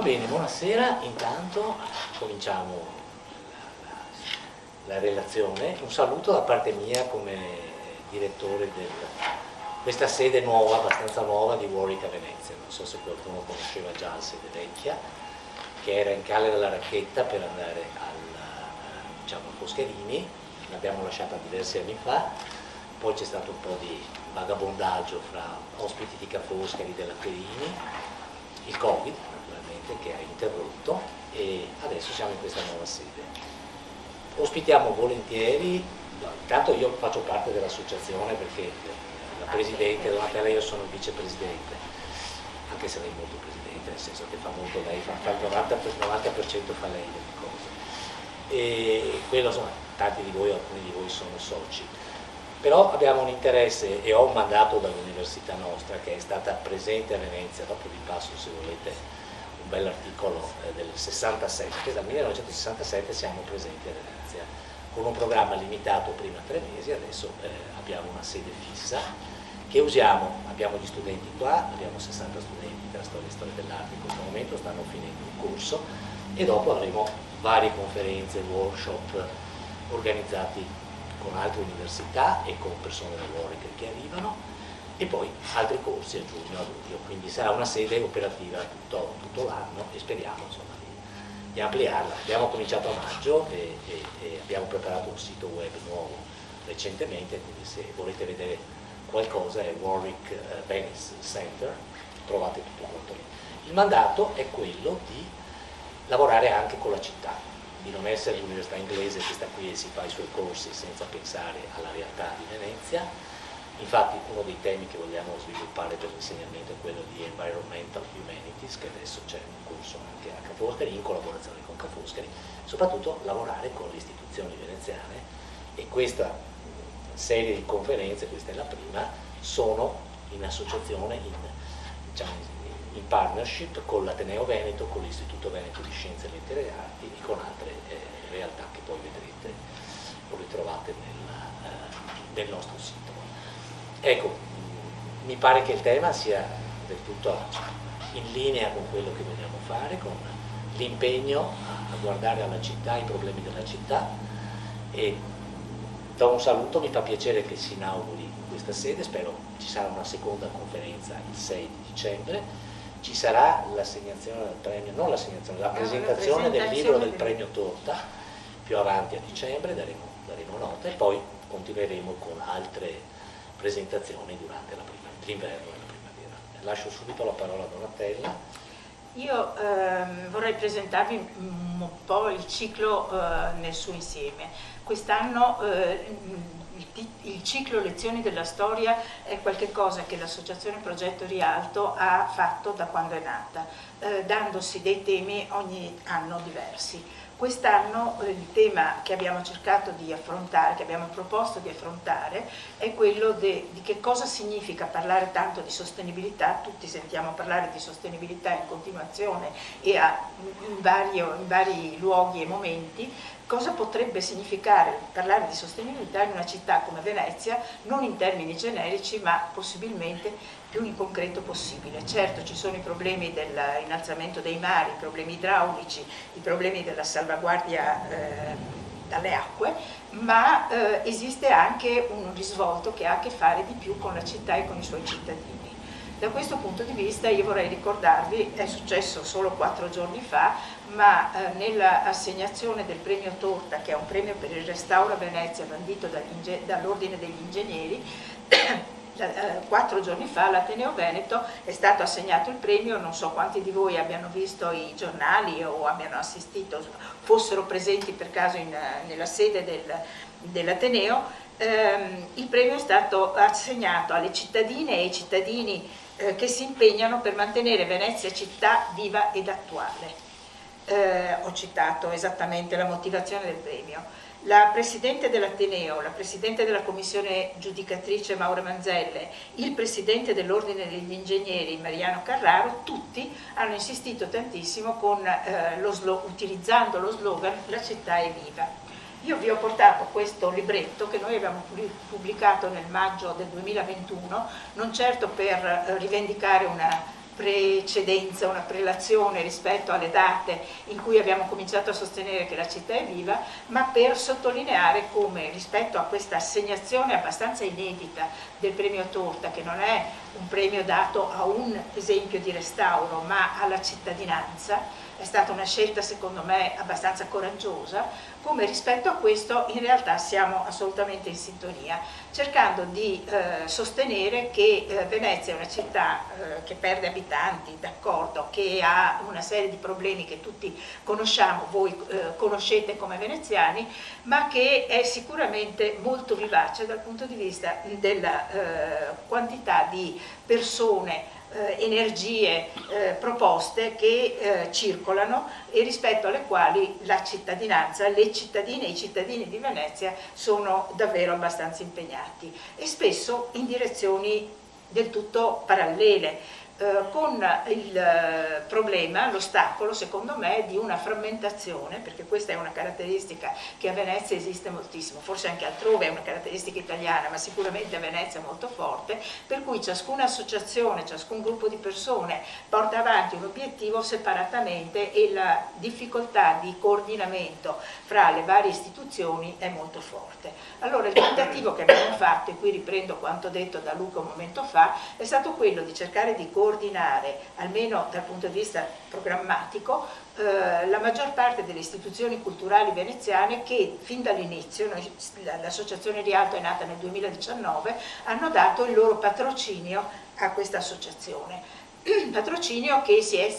bene, buonasera. Intanto cominciamo la relazione. Un saluto da parte mia come direttore di questa sede nuova, abbastanza nuova, di Warwick a Venezia. Non so se qualcuno conosceva già la sede vecchia, che era in Calle della Racchetta per andare a Foscherini. L'abbiamo lasciata diversi anni fa, poi c'è stato un po' di vagabondaggio fra ospiti di Ca' Foscari della Perini, il Covid naturalmente che ha interrotto, e adesso siamo in questa nuova sede. Ospitiamo volentieri, intanto io faccio parte dell'associazione perché la presidente Donatella e io sono il vicepresidente, anche se lei è molto presidente, nel senso che fa molto lei, fa il 90% fa lei delle cose, e quello insomma, tanti di voi, alcuni di voi sono soci. Però abbiamo un interesse e ho un mandato dall'università nostra che è stata presente a Venezia, dopo vi passo se volete un bell'articolo del 67, che dal 1967 siamo presenti a Venezia, con un programma limitato prima 3 mesi, adesso abbiamo una sede fissa che usiamo, abbiamo gli studenti qua, abbiamo 60 studenti della storia dell'arte in questo momento, stanno finendo un corso e dopo avremo varie conferenze, workshop organizzati con altre università e con persone del Warwick che arrivano, e poi altri corsi a giugno, a luglio, quindi sarà una sede operativa tutto l'anno e speriamo insomma, di ampliarla. Abbiamo cominciato a maggio e abbiamo preparato un sito web nuovo recentemente, quindi se volete vedere qualcosa è Warwick Venice Center, trovate tutto quanto lì. Il mandato è quello di lavorare anche con la città, di non essere l'università inglese che sta qui e si fa i suoi corsi senza pensare alla realtà di Venezia. Infatti uno dei temi che vogliamo sviluppare per l'insegnamento è quello di Environmental Humanities, che adesso c'è un corso anche a Ca' Foscari, in collaborazione con Ca' Foscari, soprattutto lavorare con le istituzioni veneziane, e questa serie di conferenze, questa è la prima, sono in associazione, in partnership con l'Ateneo Veneto, con l'Istituto Veneto di Scienze, Lettere e Arti e con altre realtà che poi vedrete o ritrovate nel nostro sito. Ecco, mi pare che il tema sia del tutto in linea con quello che vogliamo fare, con l'impegno a guardare alla città, ai problemi della città, e do un saluto, mi fa piacere che si inauguri questa sede, spero ci sarà una seconda conferenza il 6 di dicembre. Ci sarà l'assegnazione del premio, non l'assegnazione, la presentazione del libro del premio Torta più avanti a dicembre, daremo nota, e poi continueremo con altre presentazioni durante l'inverno e la primavera. Lascio subito la parola a Donatella. Io vorrei presentarvi un po' il ciclo nel suo insieme. Quest'anno il ciclo Lezioni della Storia è qualcosa che l'Associazione Progetto Rialto ha fatto da quando è nata, dandosi dei temi ogni anno diversi. Quest'anno il tema che abbiamo cercato di affrontare, che abbiamo proposto di affrontare, è quello di che cosa significa parlare tanto di sostenibilità. Tutti sentiamo parlare di sostenibilità in continuazione e in vari luoghi e momenti. Cosa potrebbe significare parlare di sostenibilità in una città come Venezia, non in termini generici, ma possibilmente più in concreto possibile. Certo, ci sono i problemi dell'innalzamento dei mari, i problemi idraulici, i problemi della salvaguardia dalle acque, ma esiste anche un risvolto che ha a che fare di più con la città e con i suoi cittadini. Da questo punto di vista io vorrei ricordarvi, è successo solo 4 giorni fa, ma nell'assegnazione del premio Torta, che è un premio per il restauro a Venezia bandito dall'Ordine degli Ingegneri, 4 giorni fa all'Ateneo Veneto è stato assegnato il premio. Non so quanti di voi abbiano visto i giornali o abbiano assistito, fossero presenti per caso nella sede dell'Ateneo. Il premio è stato assegnato alle cittadine e ai cittadini che si impegnano per mantenere Venezia città viva ed attuale. Ho citato esattamente la motivazione del premio. La Presidente dell'Ateneo, la Presidente della Commissione Giudicatrice Maura Manzelle, il Presidente dell'Ordine degli Ingegneri Mariano Carraro, tutti hanno insistito tantissimo utilizzando lo slogan "La città è viva". Io vi ho portato questo libretto che noi abbiamo pubblicato nel maggio del 2021, non certo per rivendicare una precedenza, una prelazione rispetto alle date in cui abbiamo cominciato a sostenere che la città è viva, ma per sottolineare come rispetto a questa assegnazione abbastanza inedita del premio Torta, che non è un premio dato a un esempio di restauro ma alla cittadinanza, è stata una scelta secondo me abbastanza coraggiosa, come rispetto a questo in realtà siamo assolutamente in sintonia, cercando di sostenere che Venezia è una città che perde abitanti, d'accordo, che ha una serie di problemi che tutti conosciamo, voi conoscete come veneziani, ma che è sicuramente molto vivace dal punto di vista della quantità di persone, energie, proposte che circolano e rispetto alle quali la cittadinanza, le cittadine e i cittadini di Venezia sono davvero abbastanza impegnati e spesso in direzioni del tutto parallele, con il problema, l'ostacolo secondo me di una frammentazione, perché questa è una caratteristica che a Venezia esiste moltissimo, forse anche altrove è una caratteristica italiana, ma sicuramente a Venezia è molto forte, per cui ciascuna associazione, ciascun gruppo di persone porta avanti un obiettivo separatamente e la difficoltà di coordinamento fra le varie istituzioni è molto forte. Allora il tentativo che abbiamo fatto, e qui riprendo quanto detto da Luca un momento fa, è stato quello di cercare di coordinare, almeno dal punto di vista programmatico, la maggior parte delle istituzioni culturali veneziane che fin dall'inizio, l'associazione Rialto è nata nel 2019, hanno dato il loro patrocinio a questa associazione. Patrocinio che si è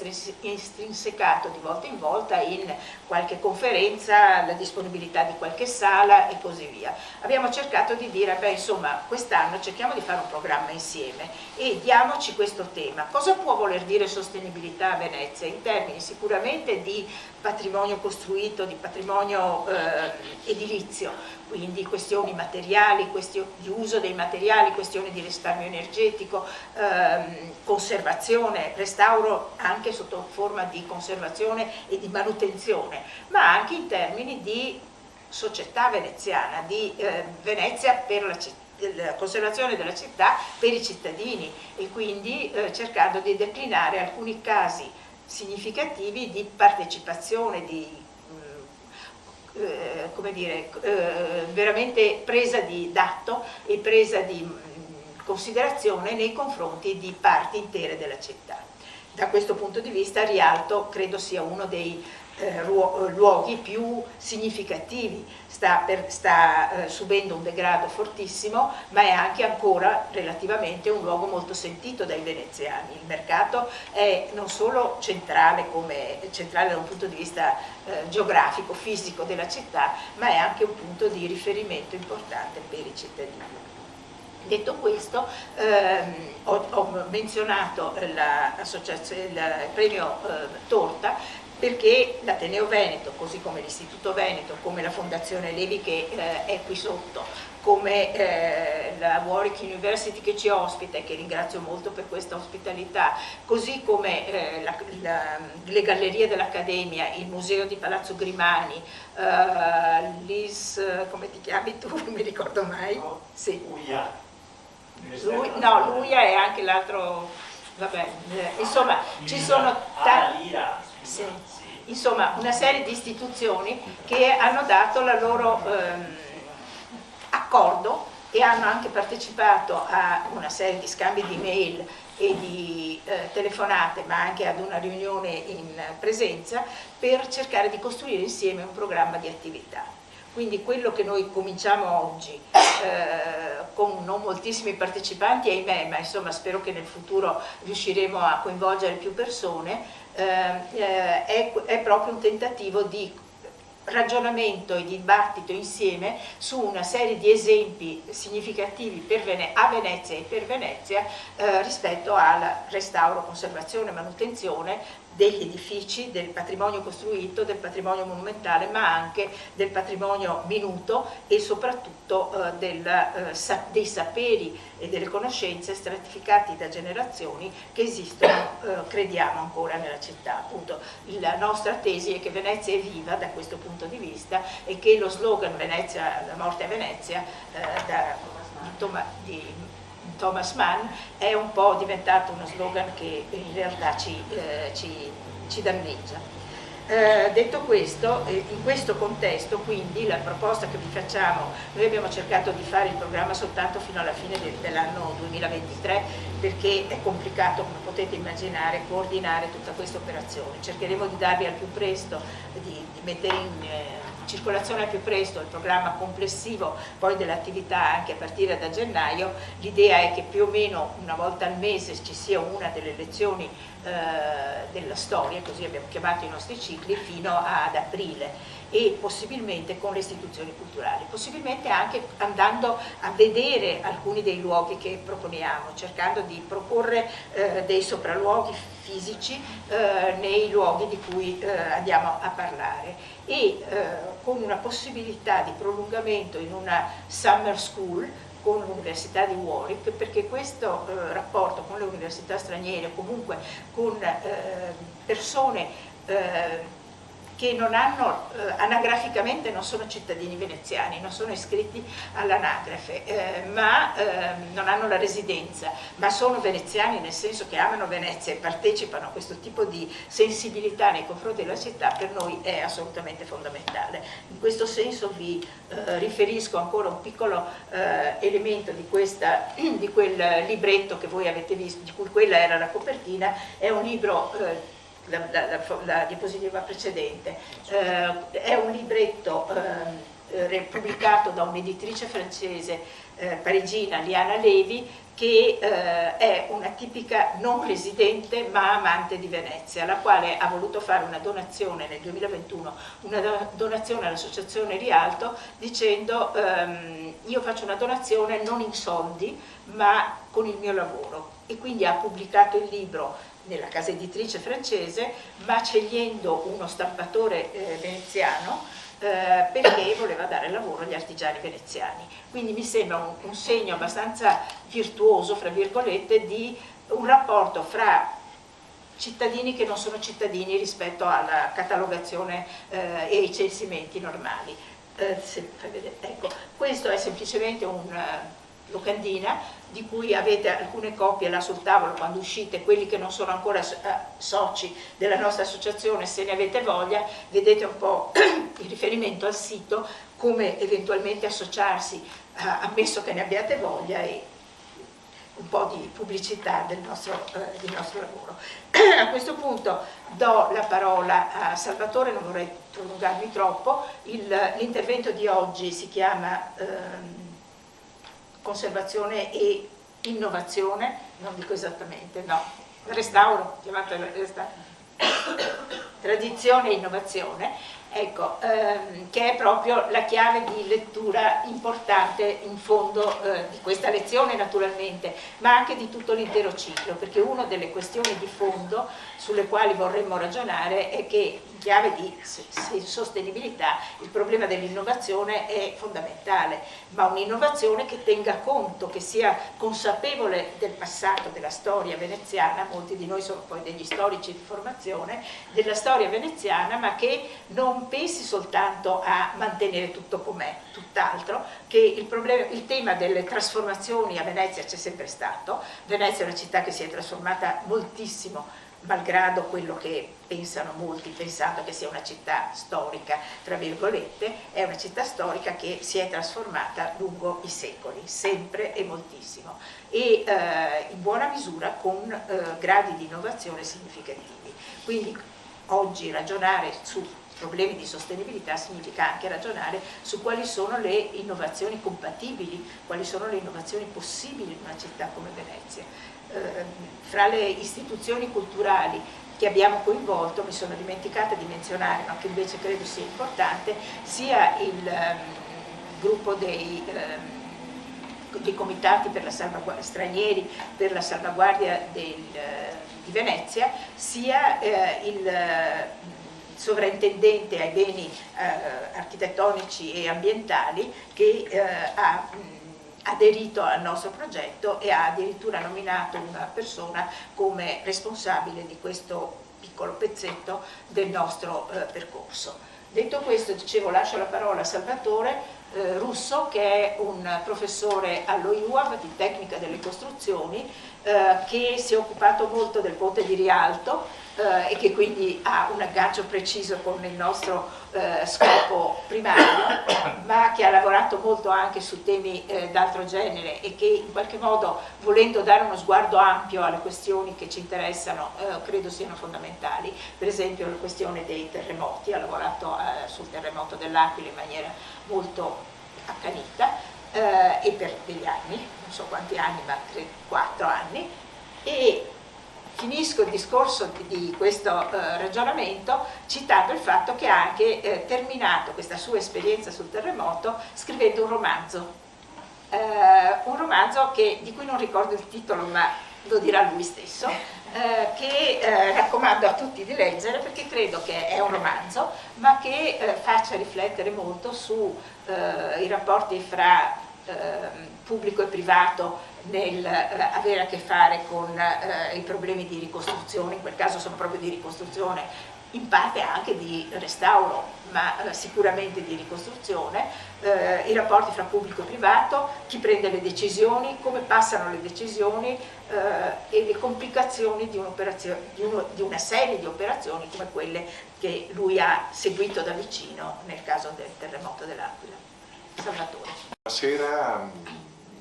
estrinsecato di volta in volta in qualche conferenza, la disponibilità di qualche sala e così via. Abbiamo cercato di dire, beh insomma, quest'anno cerchiamo di fare un programma insieme e diamoci questo tema. Cosa può voler dire sostenibilità a Venezia? In termini sicuramente di patrimonio costruito, di patrimonio edilizio, quindi questioni materiali, questioni di uso dei materiali, questioni di risparmio energetico, conservazione, restauro anche sotto forma di conservazione e di manutenzione, ma anche in termini di società veneziana, di Venezia per la conservazione della città per i cittadini e quindi cercando di declinare alcuni casi significativi di partecipazione, di come dire, veramente presa d'atto e presa di considerazione nei confronti di parti intere della città. Da questo punto di vista Rialto credo sia uno dei luoghi più significativi, sta subendo un degrado fortissimo, ma è anche ancora relativamente un luogo molto sentito dai veneziani. Il mercato è non solo centrale da un punto di vista geografico, fisico della città, ma è anche un punto di riferimento importante per i cittadini. Detto questo, ho menzionato il premio Torta perché l'Ateneo Veneto, così come l'Istituto Veneto, come la Fondazione Levi che è qui sotto, come la Warwick University che ci ospita e che ringrazio molto per questa ospitalità, così come le gallerie dell'Accademia, il Museo di Palazzo Grimani, come ti chiami tu? Non mi ricordo mai. Sì. Luia è anche l'altro, vabbè, insomma ci sono sì, insomma una serie di istituzioni che hanno dato la loro accordo e hanno anche partecipato a una serie di scambi di mail e di telefonate, ma anche ad una riunione in presenza per cercare di costruire insieme un programma di attività. Quindi quello che noi cominciamo oggi con non moltissimi partecipanti, ahimè, ma insomma spero che nel futuro riusciremo a coinvolgere più persone, è proprio un tentativo di ragionamento e di dibattito insieme su una serie di esempi significativi a Venezia e per Venezia rispetto al restauro, conservazione e manutenzione degli edifici, del patrimonio costruito, del patrimonio monumentale, ma anche del patrimonio minuto e soprattutto dei saperi e delle conoscenze stratificati da generazioni che esistono, crediamo ancora nella città. Appunto, la nostra tesi è che Venezia è viva da questo punto di vista e che lo slogan Venezia, la morte a Venezia, di Thomas Mann, è un po' diventato uno slogan che in realtà ci danneggia. Detto questo, in questo contesto quindi la proposta che vi facciamo, noi abbiamo cercato di fare il programma soltanto fino alla fine dell'anno 2023 perché è complicato, come potete immaginare, coordinare tutta questa operazione. Cercheremo di darvi al più presto, di mettere in circolazione al più presto il programma complessivo poi dell'attività anche a partire da gennaio. L'idea è che più o meno una volta al mese ci sia una delle lezioni della storia, così abbiamo chiamato i nostri cicli, fino ad aprile, e possibilmente con le istituzioni culturali, possibilmente anche andando a vedere alcuni dei luoghi che proponiamo, cercando di proporre dei sopralluoghi fisici nei luoghi di cui andiamo a parlare, e con una possibilità di prolungamento in una summer school con l'Università di Warwick, perché questo rapporto con le università straniere, comunque con persone che non hanno, anagraficamente non sono cittadini veneziani, non sono iscritti all'anagrafe, ma non hanno la residenza, ma sono veneziani nel senso che amano Venezia e partecipano a questo tipo di sensibilità nei confronti della città, per noi è assolutamente fondamentale. In questo senso vi riferisco ancora un piccolo elemento di quel libretto che voi avete visto, di cui quella era la copertina. È un libro, la diapositiva precedente, è un libretto pubblicato da un'editrice francese parigina, Liana Levi, che è una tipica non residente ma amante di Venezia, la quale ha voluto fare una donazione nel 2021, una donazione all'associazione Rialto, dicendo io faccio una donazione non in soldi ma con il mio lavoro, e quindi ha pubblicato il libro nella casa editrice francese, ma scegliendo uno stampatore veneziano perché voleva dare lavoro agli artigiani veneziani. Quindi mi sembra un segno abbastanza virtuoso, fra virgolette, di un rapporto fra cittadini che non sono cittadini rispetto alla catalogazione e ai censimenti normali. Ecco, questo è semplicemente un locandina di cui avete alcune copie là sul tavolo quando uscite, quelli che non sono ancora soci della nostra associazione, se ne avete voglia, vedete un po' il riferimento al sito, come eventualmente associarsi, ammesso che ne abbiate voglia, e un po' di pubblicità del nostro lavoro. A questo punto do la parola a Salvatore, non vorrei prolungarmi troppo. L'intervento di oggi si chiama conservazione e innovazione, non dico esattamente, no, restauro, chiamato restauro, tradizione e innovazione, ecco, che è proprio la chiave di lettura importante in fondo di questa lezione naturalmente, ma anche di tutto l'intero ciclo, perché una delle questioni di fondo sulle quali vorremmo ragionare è che in chiave di sostenibilità il problema dell'innovazione è fondamentale, ma un'innovazione che tenga conto, che sia consapevole del passato, della storia veneziana. Molti di noi sono poi degli storici di formazione, della storia veneziana, ma che non pensi soltanto a mantenere tutto com'è, tutt'altro, che il tema delle trasformazioni a Venezia c'è sempre stato. Venezia è una città che si è trasformata moltissimo, malgrado quello che pensano molti, pensando che sia una città storica, tra virgolette. È una città storica che si è trasformata lungo i secoli, sempre e moltissimo, e in buona misura con gradi di innovazione significativi. Quindi oggi ragionare su problemi di sostenibilità significa anche ragionare su quali sono le innovazioni compatibili, quali sono le innovazioni possibili in una città come Venezia. Fra le istituzioni culturali che abbiamo coinvolto, mi sono dimenticata di menzionare, ma che invece credo sia importante, sia il gruppo dei comitati per la stranieri per la salvaguardia di Venezia, sia il sovrintendente ai beni architettonici e ambientali, che ha aderito al nostro progetto e ha addirittura nominato una persona come responsabile di questo piccolo pezzetto del nostro percorso. Detto questo, dicevo, lascio la parola a Salvatore Russo, che è un professore allo IUAV di tecnica delle costruzioni, che si è occupato molto del ponte di Rialto e che quindi ha un aggancio preciso con il nostro scopo primario, ma che ha lavorato molto anche su temi d'altro genere e che in qualche modo, volendo dare uno sguardo ampio alle questioni che ci interessano, credo siano fondamentali. Per esempio la questione dei terremoti, ha lavorato sul terremoto dell'Aquila in maniera molto accanita e per degli anni, non so quanti anni, ma 3-4 anni, e finisco il discorso di questo ragionamento citando il fatto che ha anche terminato questa sua esperienza sul terremoto scrivendo un romanzo di cui non ricordo il titolo, ma lo dirà lui stesso, che raccomando a tutti di leggere, perché credo che è un romanzo, ma che faccia riflettere molto sui rapporti fra pubblico e privato nel avere a che fare con i problemi di ricostruzione. In quel caso sono proprio di ricostruzione, in parte anche di restauro, ma sicuramente di ricostruzione, i rapporti fra pubblico e privato, chi prende le decisioni, come passano le decisioni e le complicazioni di una serie di operazioni come quelle che lui ha seguito da vicino nel caso del terremoto dell'Aquila. Salvatore. Buonasera,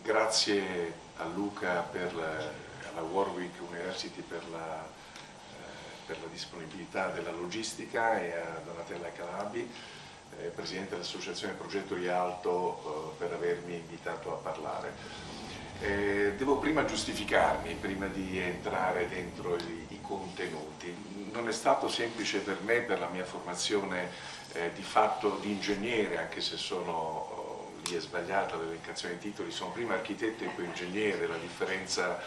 grazie a Luca alla Warwick University per la disponibilità della logistica e a Donatella Calabi, Presidente dell'Associazione Progetto Rialto, per avermi invitato a parlare. Devo prima giustificarmi, prima di entrare dentro i contenuti. Non è stato semplice per me, per la mia formazione di fatto di ingegnere, anche se lì è sbagliata l'elencazione dei titoli, sono prima architetto e poi ingegnere, la differenza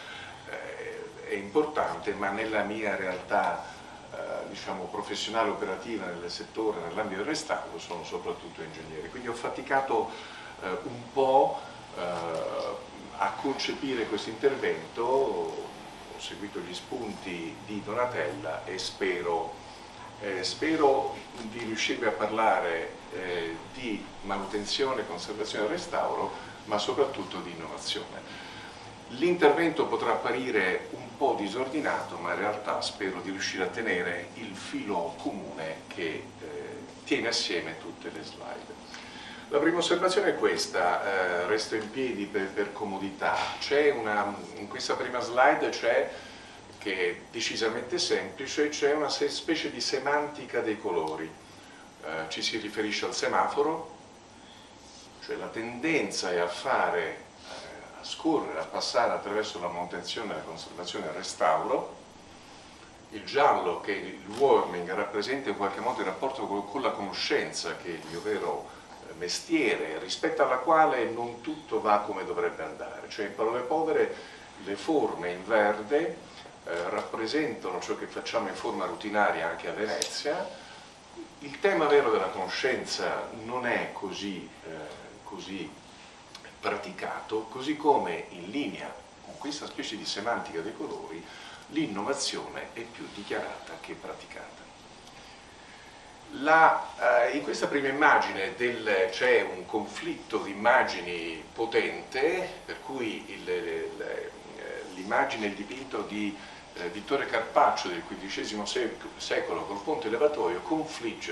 è importante, ma nella mia realtà diciamo professionale operativa nel settore, nell'ambito del restauro, sono soprattutto ingegnere. Quindi ho faticato un po' a concepire questo intervento, ho seguito gli spunti di Donatella e spero di riuscire a parlare di manutenzione, conservazione e restauro, ma soprattutto di innovazione. L'intervento potrà apparire un po' disordinato, ma in realtà spero di riuscire a tenere il filo comune che tiene assieme tutte le slide. La prima osservazione è questa, resto in piedi per comodità. In questa prima slide che è decisamente semplice, c'è una specie di semantica dei colori. Ci si riferisce al semaforo, cioè la tendenza è a scorrere, a passare attraverso la manutenzione, la conservazione e il restauro. Il giallo, che il warming, rappresenta in qualche modo il rapporto con la conoscenza, che è il mio vero mestiere, rispetto alla quale non tutto va come dovrebbe andare. Cioè, in parole povere, le forme in verde rappresentano ciò che facciamo in forma rutinaria anche a Venezia. Il tema vero della conoscenza non è così praticato, così come in linea con questa specie di semantica dei colori l'innovazione è più dichiarata che praticata. In questa prima immagine c'è un conflitto di immagini potente, per cui l'immagine, il dipinto di Vittore Carpaccio del XV secolo col ponte elevatoio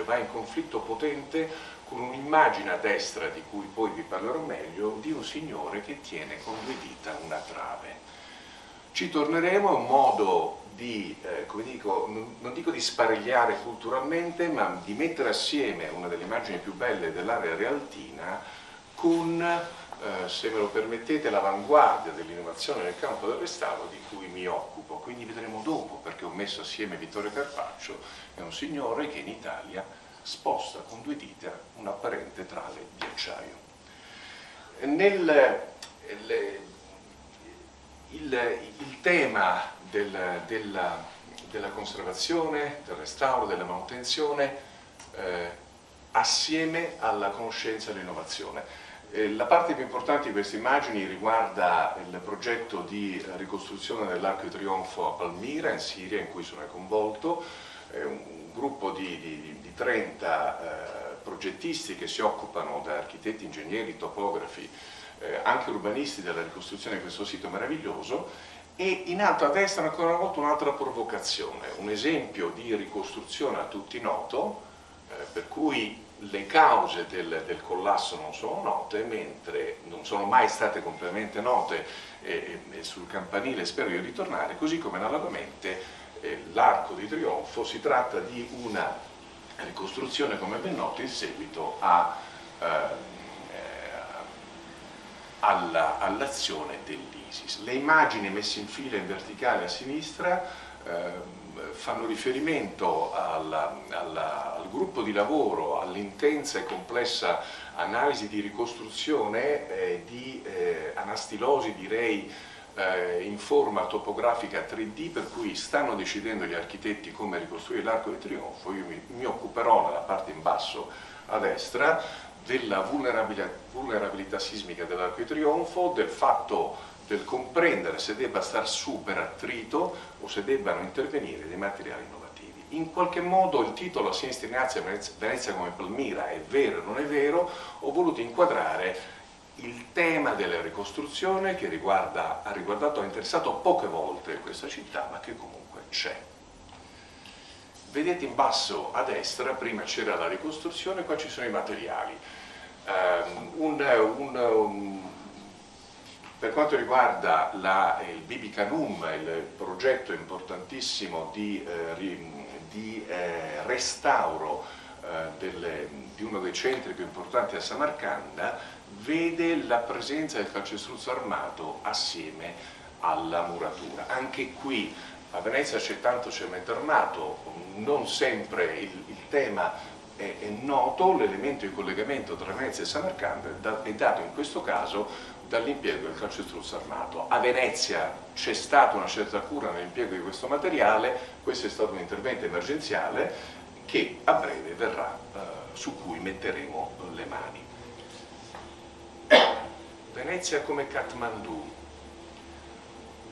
va in conflitto potente con un'immagine a destra, di cui poi vi parlerò meglio, di un signore che tiene con due dita una trave. Ci torneremo, è un modo di, non dico di sparigliare culturalmente, ma di mettere assieme una delle immagini più belle dell'area rialtina con, se me lo permettete, l'avanguardia dell'innovazione nel campo del restauro di cui mi occupo. Quindi vedremo dopo, perché ho messo assieme Vittore Carpaccio, è un signore che in Italia sposta con due dita un apparente trave di acciaio. Il tema della conservazione, del restauro, della manutenzione, assieme alla conoscenza e all'innovazione. La parte più importante di queste immagini riguarda il progetto di ricostruzione dell'Arco di Trionfo a Palmira, in Siria, in cui sono coinvolto. Un gruppo di 30 progettisti che si occupano, da architetti, ingegneri, topografi, anche urbanisti, della ricostruzione di questo sito meraviglioso. E in alto a destra ancora una volta un'altra provocazione, un esempio di ricostruzione a tutti noto, per cui le cause del collasso non sono note, mentre non sono mai state completamente note, e sul campanile spero di ritornare, così come analogamente l'Arco di Trionfo. Si tratta di una ricostruzione, come ben noto, in seguito all'azione dell'ISIS. Le immagini messe in fila in verticale a sinistra fanno riferimento al gruppo di lavoro, all'intensa e complessa analisi di ricostruzione, di anastilosi, direi, in forma topografica 3D, per cui stanno decidendo gli architetti come ricostruire l'Arco di Trionfo. Io mi occuperò nella parte in basso a destra della vulnerabilità sismica dell'Arco di Trionfo, del fatto del comprendere se debba star su per attrito o se debbano intervenire dei materiali innovativi. In qualche modo il titolo A sinistra Ignazia, Venezia come Palmira, è vero o non è vero? Ho voluto inquadrare il tema della ricostruzione che ha interessato poche volte questa città, ma che comunque c'è. Vedete in basso a destra, prima c'era la ricostruzione, qua ci sono i materiali. Per quanto riguarda il Bibi Canum, il progetto importantissimo di restauro di uno dei centri più importanti a Samarcanda, vede la presenza del calcestruzzo armato assieme alla muratura. Anche qui a Venezia c'è tanto cemento armato, non sempre il tema è noto, l'elemento di collegamento tra Venezia e Samarcanda è dato in questo caso dall'impiego del calcestruzzo armato. A Venezia c'è stata una certa cura nell'impiego di questo materiale, questo è stato un intervento emergenziale che a breve verrà, su cui metteremo le mani. Venezia come Kathmandu.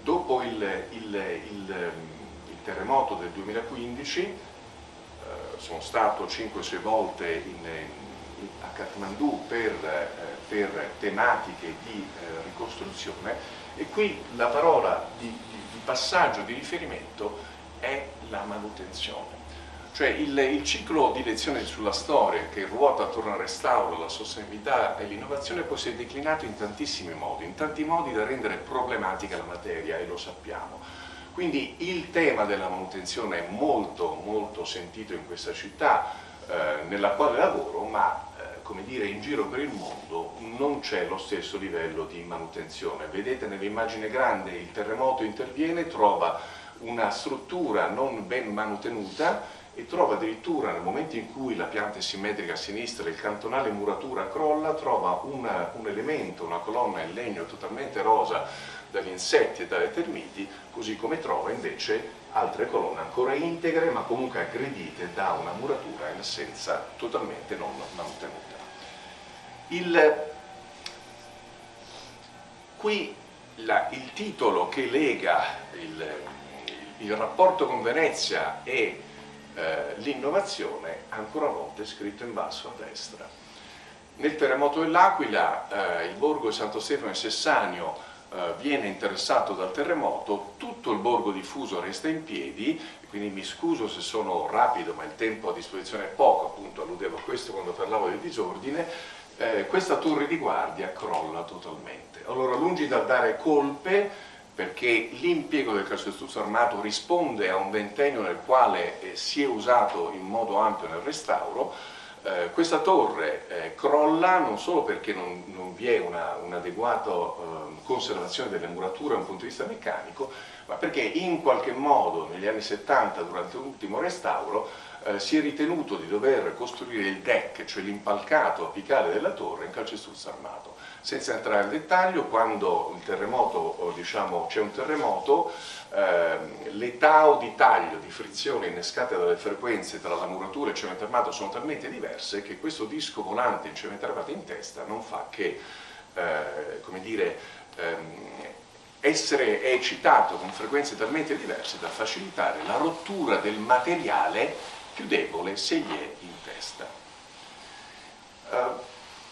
Dopo il terremoto del 2015, sono stato 5-6 volte a Kathmandu per tematiche di ricostruzione, e qui la parola di passaggio, di riferimento è la manutenzione. Cioè il ciclo di lezioni sulla storia che ruota attorno al restauro, la sostenibilità e l'innovazione poi si è declinato in tantissimi modi, in tanti modi da rendere problematica la materia, e lo sappiamo. Quindi il tema della manutenzione è molto molto sentito in questa città, nella quale lavoro, ma come dire, in giro per il mondo non c'è lo stesso livello di manutenzione. Vedete nell'immagine grande il terremoto interviene, trova una struttura non ben manutenuta e trova addirittura, nel momento in cui la pianta è simmetrica a sinistra, il cantonale muratura crolla, trova un elemento, una colonna in legno totalmente rosa dagli insetti e dalle termiti, così come trova invece altre colonne ancora integre ma comunque aggredite da una muratura in assenza totalmente non manutenuta. Qui il titolo che lega il rapporto con Venezia e l'innovazione, ancora una volta è scritto in basso a destra. Nel terremoto dell'Aquila il borgo di Santo Stefano e Sessanio viene interessato dal terremoto, tutto il borgo diffuso resta in piedi, quindi mi scuso se sono rapido, ma il tempo a disposizione è poco, appunto alludevo a questo quando parlavo del disordine. Questa torre di guardia crolla totalmente. Allora, lungi dal dare colpe, perché l'impiego del calcestruzzo armato risponde a un ventennio nel quale si è usato in modo ampio nel restauro, questa torre crolla non solo perché non vi è un'adeguata conservazione delle murature da un punto di vista meccanico, ma perché in qualche modo negli anni 70, durante l'ultimo restauro, si è ritenuto di dover costruire il deck, cioè l'impalcato apicale della torre, in calcestruzzo armato. Senza entrare nel dettaglio, quando il terremoto, c'è un terremoto, le tau di taglio, di frizione innescate dalle frequenze tra la muratura e il cemento armato sono talmente diverse che questo disco volante in cemento armato in testa non fa che, essere eccitato con frequenze talmente diverse da facilitare la rottura del materiale più debole se gli è in testa.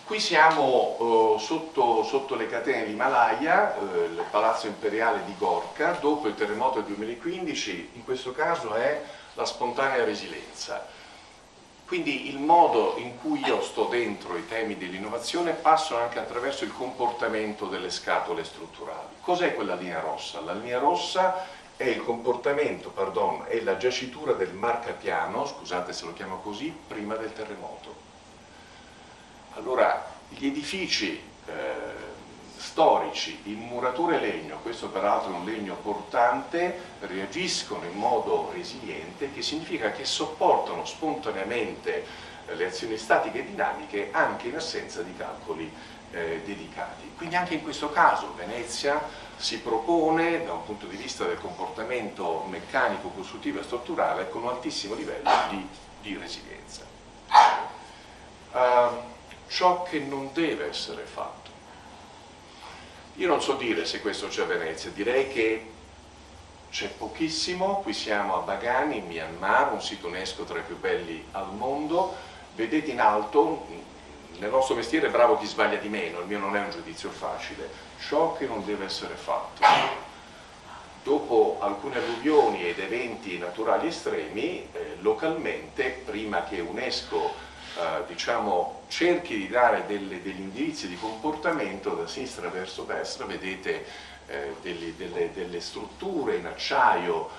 Qui siamo sotto le catene dell'Himalaya, il Palazzo Imperiale di Gorkha, dopo il terremoto del 2015, in questo caso è la spontanea resilienza. Quindi il modo in cui io sto dentro i temi dell'innovazione passano anche attraverso il comportamento delle scatole strutturali. Cos'è quella linea rossa? La linea rossa è il comportamento, è la giacitura del marcapiano, scusate se lo chiamo così, prima del terremoto. Allora, gli edifici storici in murature legno, questo peraltro è un legno portante, reagiscono in modo resiliente, che significa che sopportano spontaneamente le azioni statiche e dinamiche anche in assenza di calcoli dedicati. Quindi anche in questo caso Venezia si propone, da un punto di vista del comportamento meccanico, costruttivo e strutturale, con un altissimo livello di resilienza. Ciò che non deve essere fatto. Io non so dire se questo c'è a Venezia, direi che c'è pochissimo. Qui siamo a Bagan, in Myanmar, un sito UNESCO tra i più belli al mondo. Vedete in alto, nel nostro mestiere è bravo chi sbaglia di meno, il mio non è un giudizio facile, ciò che non deve essere fatto. Dopo alcune alluvioni ed eventi naturali estremi, localmente, prima che UNESCO cerchi di dare degli indirizzi di comportamento da sinistra verso destra, vedete delle strutture in acciaio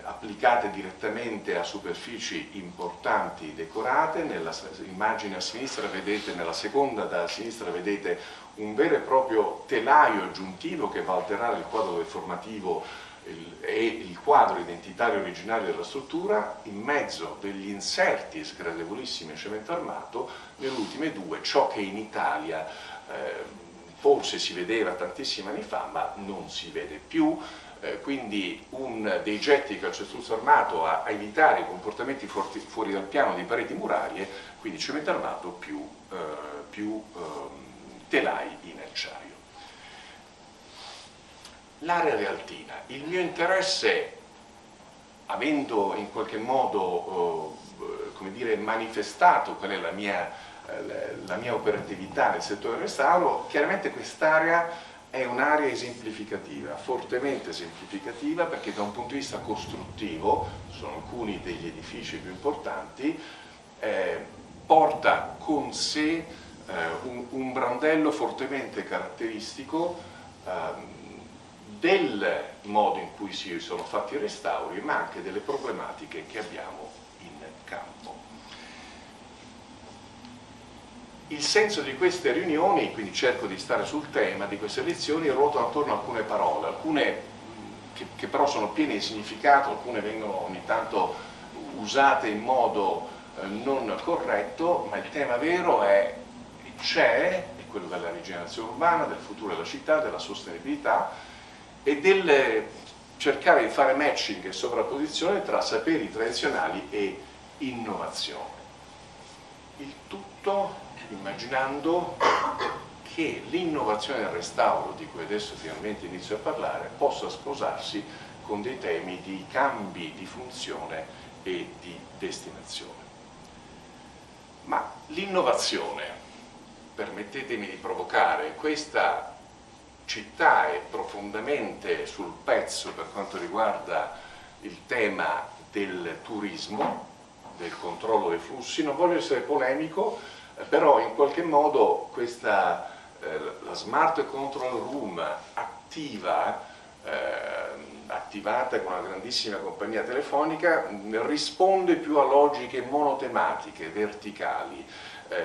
applicate direttamente a superfici importanti decorate. Nella immagine a sinistra vedete, nella seconda da sinistra vedete un vero e proprio telaio aggiuntivo che va a alterare il quadro deformativo e il quadro identitario originario della struttura, in mezzo degli inserti sgradevolissimi in cemento armato, nelle ultime due, ciò che in Italia forse si vedeva tantissimi anni fa ma non si vede più, quindi dei getti di calcestruzzo armato a evitare i comportamenti fuori dal piano di pareti murarie, quindi cemento armato più telai in acciaio. L'area rialtina, il mio interesse, avendo in qualche modo manifestato qual è la mia operatività nel settore del restauro, chiaramente quest'area è un'area esemplificativa, fortemente esemplificativa, perché da un punto di vista costruttivo, sono alcuni degli edifici più importanti, porta con sé un brandello fortemente caratteristico del modo in cui si sono fatti i restauri, ma anche delle problematiche che abbiamo in campo. Il senso di queste riunioni, quindi cerco di stare sul tema di queste lezioni, ruotano attorno a alcune parole, alcune che però sono piene di significato, alcune vengono ogni tanto usate in modo non corretto, ma il tema vero è quello della rigenerazione urbana, del futuro della città, della sostenibilità, e del cercare di fare matching e sovrapposizione tra saperi tradizionali e innovazione. Il tutto immaginando che l'innovazione del restauro, di cui adesso finalmente inizio a parlare, possa sposarsi con dei temi di cambi di funzione e di destinazione. Ma l'innovazione, permettetemi di provocare, questa città è profondamente sul pezzo per quanto riguarda il tema del turismo, del controllo dei flussi. Non voglio essere polemico, però in qualche modo la Smart Control Room attivata con una grandissima compagnia telefonica risponde più a logiche monotematiche, verticali.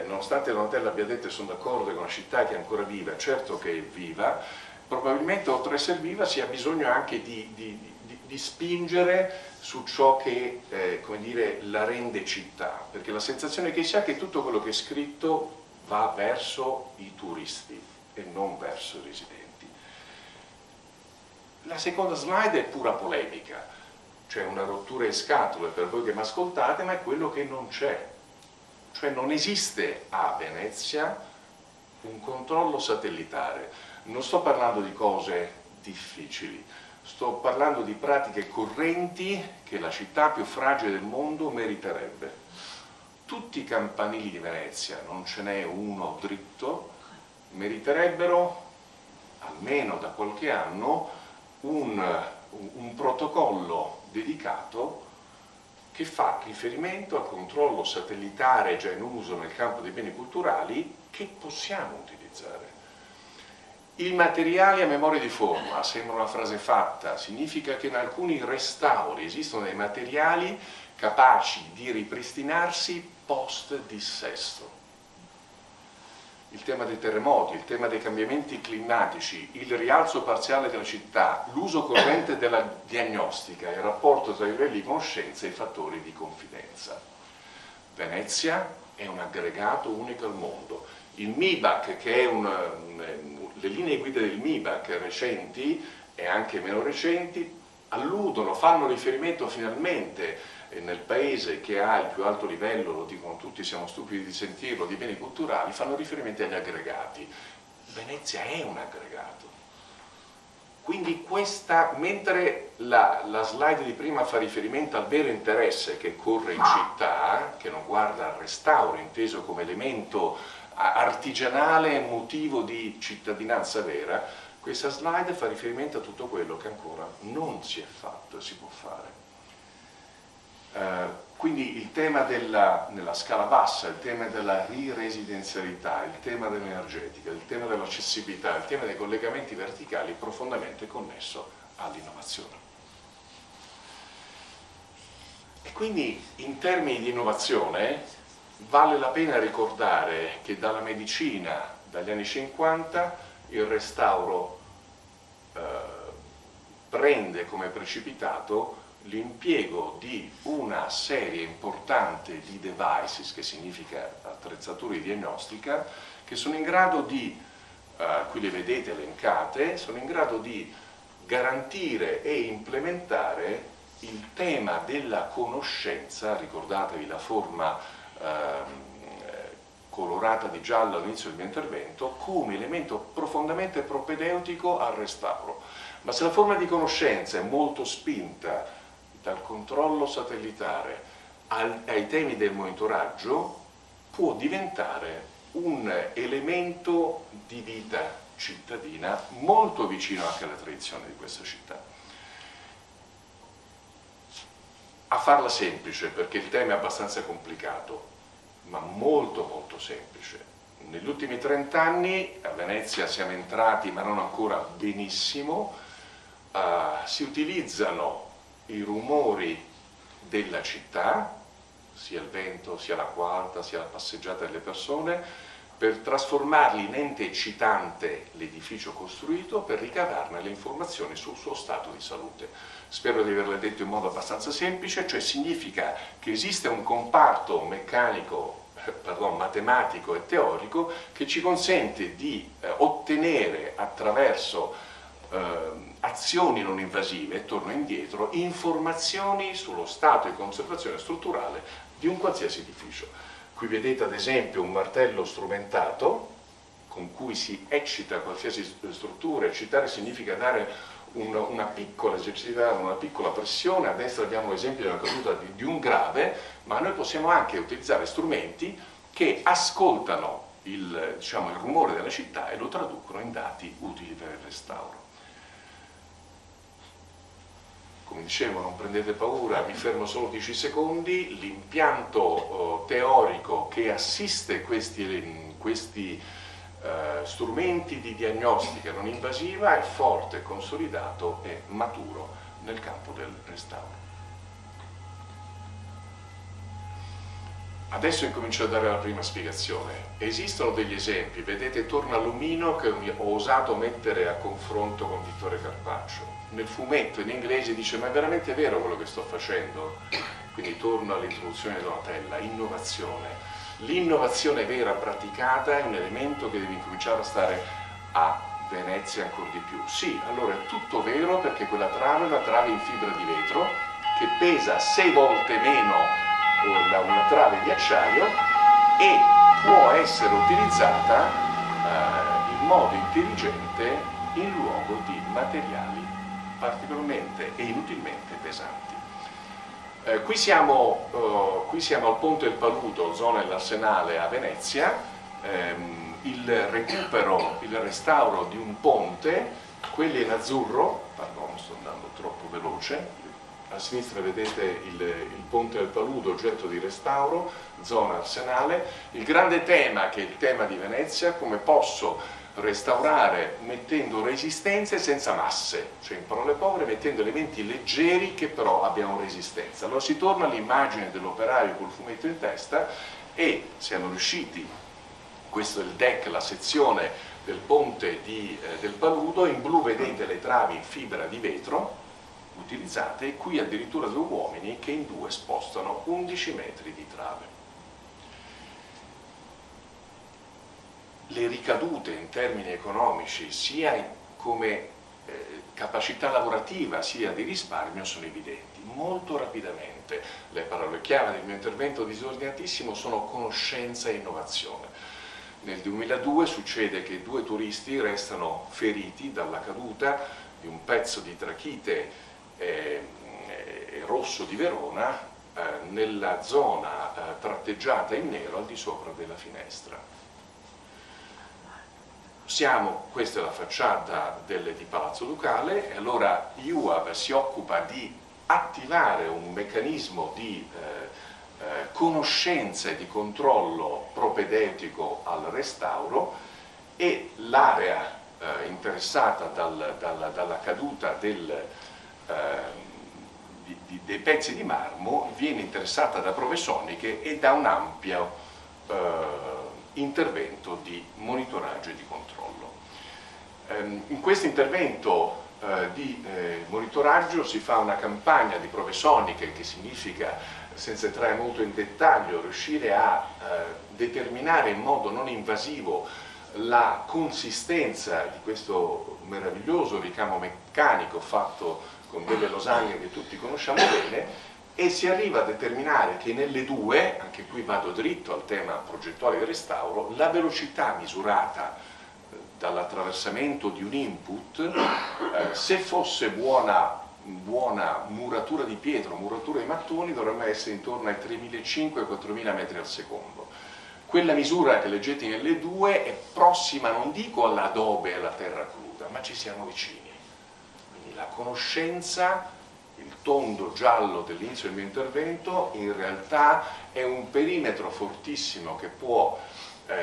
Nonostante Donatella abbia detto, e sono d'accordo, che una città che è ancora viva, certo che è viva, probabilmente oltre a essere viva si ha bisogno anche di spingere su ciò che la rende città, perché la sensazione che si ha è che tutto quello che è scritto va verso i turisti e non verso i residenti. La seconda slide è pura polemica, cioè una rottura di scatole per voi che mi ascoltate, ma è quello che non c'è. Cioè non esiste a Venezia un controllo satellitare. Non sto parlando di cose difficili, sto parlando di pratiche correnti che la città più fragile del mondo meriterebbe. tutti i campanili di Venezia, non ce n'è uno dritto, meriterebbero, almeno da qualche anno, un protocollo dedicato che fa riferimento al controllo satellitare già in uso nel campo dei beni culturali che possiamo utilizzare. Il materiale a memoria di forma, sembra una frase fatta, significa che in alcuni restauri esistono dei materiali capaci di ripristinarsi post-dissesto. Il tema dei terremoti, il tema dei cambiamenti climatici, il rialzo parziale della città, l'uso corrente della diagnostica, il rapporto tra i livelli di conoscenza e i fattori di confidenza. Venezia è un aggregato unico al mondo. Il MIBAC, che è le linee guida del MIBAC recenti e anche meno recenti, alludono, fanno riferimento finalmente nel paese che ha il più alto livello, lo dicono tutti, siamo stupidi di sentirlo, di beni culturali, fanno riferimento agli aggregati. Venezia è un aggregato. Quindi mentre la slide di prima fa riferimento al vero interesse che corre in città, che non guarda al restauro inteso come elemento artigianale e motivo di cittadinanza vera, questa slide fa riferimento a tutto quello che ancora non si è fatto e si può fare. Quindi il tema nella scala bassa, il tema della riresidenzialità, il tema dell'energetica, il tema dell'accessibilità, il tema dei collegamenti verticali è profondamente connesso all'innovazione. E quindi in termini di innovazione vale la pena ricordare che dalla medicina, dagli anni 50, il restauro prende come precipitato l'impiego di una serie importante di devices, che significa attrezzature di diagnostica, che sono in grado di, qui le vedete elencate, sono in grado di garantire e implementare il tema della conoscenza, ricordatevi la forma colorata di giallo all'inizio del mio intervento, come elemento profondamente propedeutico al restauro. Ma se la forma di conoscenza è molto spinta dal controllo satellitare ai temi del monitoraggio, può diventare un elemento di vita cittadina molto vicino anche alla tradizione di questa città. A farla semplice, perché il tema è abbastanza complicato, ma molto molto semplice. Negli ultimi 30 anni a Venezia siamo entrati, ma non ancora benissimo, si utilizzano i rumori della città, sia il vento, sia l'acqua alta, sia la passeggiata delle persone, per trasformarli in ente eccitante l'edificio costruito, per ricavarne le informazioni sul suo stato di salute. Spero di averle detto in modo abbastanza semplice, cioè significa che esiste un comparto matematico e teorico che ci consente di ottenere attraverso azioni non invasive, torno indietro, informazioni sullo stato di conservazione strutturale di un qualsiasi edificio. Qui vedete ad esempio un martello strumentato con cui si eccita qualsiasi struttura. Eccitare significa dare una piccola esercitare, una piccola pressione. A destra abbiamo l'esempio di una caduta di un grave, ma noi possiamo anche utilizzare strumenti che ascoltano il rumore della città e lo traducono in dati utili per il restauro. Come dicevo, non prendete paura, mi fermo solo 10 secondi. L'impianto teorico che assiste questi strumenti di diagnostica non invasiva è forte, consolidato e maturo nel campo del restauro. Adesso incomincio a dare la prima spiegazione. Esistono degli esempi, vedete Torna Lumino, che ho osato mettere a confronto con Vittore Carpaccio. Nel fumetto in inglese dice: ma è veramente vero quello che sto facendo? Quindi torno all'introduzione di Donatella, innovazione. L'innovazione vera praticata è un elemento che deve incominciare a stare a Venezia ancora di più. Sì, allora è tutto vero, perché quella trave è una trave in fibra di vetro che pesa 6 volte meno una trave di acciaio e può essere utilizzata in modo intelligente in luogo di materiali particolarmente e inutilmente pesanti. Qui siamo al Ponte del Paludo, zona dell'Arsenale a Venezia, il recupero, il restauro di un ponte, quelli in azzurro, pardon, sto andando troppo veloce, a sinistra vedete il Ponte del Paludo, oggetto di restauro, zona Arsenale. Il grande tema, che è il tema di Venezia, come posso restaurare mettendo resistenze senza masse, cioè in parole povere mettendo elementi leggeri che però abbiano resistenza. Allora si torna all'immagine dell'operaio col fumetto in testa e siamo riusciti, questo è il deck, la sezione del ponte del Paludo, in blu vedete le travi in fibra di vetro utilizzate, e qui addirittura 2 uomini che in 2 spostano 11 metri di trave. Le ricadute in termini economici, sia come capacità lavorativa sia di risparmio, sono evidenti. Molto rapidamente le parole chiave del mio intervento disordinatissimo sono conoscenza e innovazione. Nel 2002 succede che 2 turisti restano feriti dalla caduta di un pezzo di trachite rosso di Verona nella zona tratteggiata in nero al di sopra della finestra. Questa è la facciata di Palazzo Ducale, e allora IUAV si occupa di attivare un meccanismo di conoscenza e di controllo propedeutico al restauro, e l'area interessata dalla caduta dei pezzi di marmo viene interessata da prove soniche e da un ampio intervento di monitoraggio e di controllo. In questo intervento di monitoraggio si fa una campagna di prove soniche, che significa, senza entrare molto in dettaglio, riuscire a determinare in modo non invasivo la consistenza di questo meraviglioso ricamo meccanico fatto con delle losagne che tutti conosciamo bene, e si arriva a determinare che nelle 2, anche qui vado dritto al tema progettuale del restauro, la velocità misurata dall'attraversamento di un input, se fosse buona muratura di pietra, muratura di mattoni, dovrebbe essere intorno ai 3.500-4.000 metri al secondo. Quella misura che leggete nelle 2 è prossima, non dico all'adobe e alla terra cruda, ma ci siamo vicini. Quindi la conoscenza, il tondo giallo dell'inizio del mio intervento, in realtà è un perimetro fortissimo che può,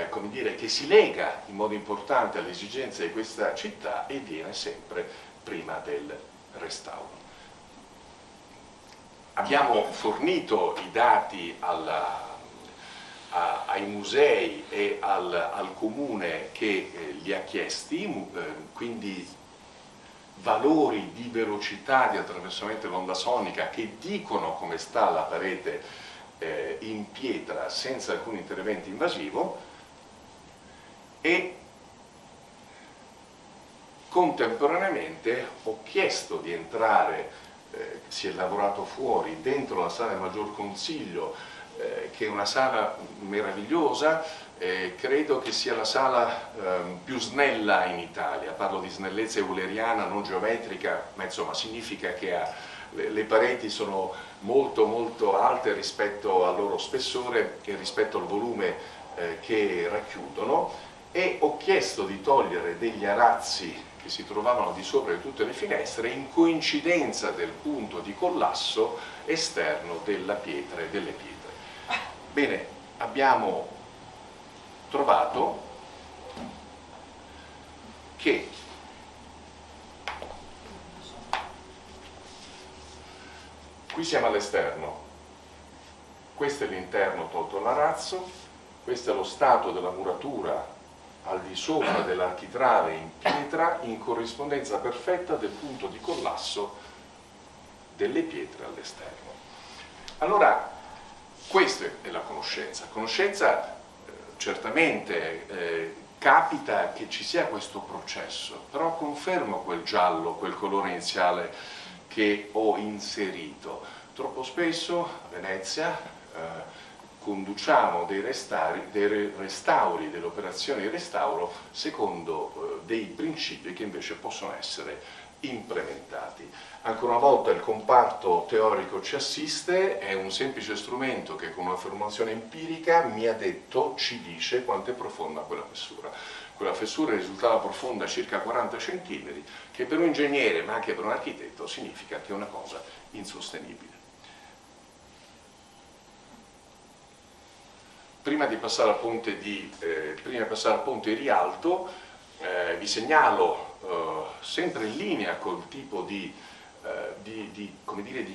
come dire, che si lega in modo importante alle esigenze di questa città e viene sempre prima del restauro. Abbiamo fornito i dati ai musei e al comune che li ha chiesti, quindi valori di velocità di attraversamento dell'onda sonica che dicono come sta la parete in pietra senza alcun intervento invasivo, e contemporaneamente ho chiesto di entrare, si è lavorato fuori, dentro la sala del Maggior Consiglio, che è una sala meravigliosa, credo che sia la sala più snella in Italia. Parlo di snellezza euleriana, non geometrica, ma insomma significa che le pareti sono molto molto alte rispetto al loro spessore e rispetto al volume che racchiudono, e ho chiesto di togliere degli arazzi che si trovavano di sopra di tutte le finestre in coincidenza del punto di collasso esterno della pietra e delle pietre. Bene, abbiamo trovato che qui siamo all'esterno, questo è l'interno tolto l'arazzo, questo è lo stato della muratura al di sopra dell'architrave in pietra, in corrispondenza perfetta del punto di collasso delle pietre all'esterno. Allora, questa è la conoscenza. Conoscenza certamente capita che ci sia questo processo, però confermo quel giallo, quel colore iniziale che ho inserito. Troppo spesso a Venezia conduciamo dei restauri, delle operazioni di restauro secondo dei principi che invece possono essere implementati. Ancora una volta il comparto teorico ci assiste, è un semplice strumento che con una formazione empirica mi ha detto, ci dice quanto è profonda quella fessura. Quella fessura risultava profonda circa 40 cm, che per un ingegnere ma anche per un architetto significa che è una cosa insostenibile. Prima di passare al ponte di Rialto, vi segnalo, sempre in linea col tipo di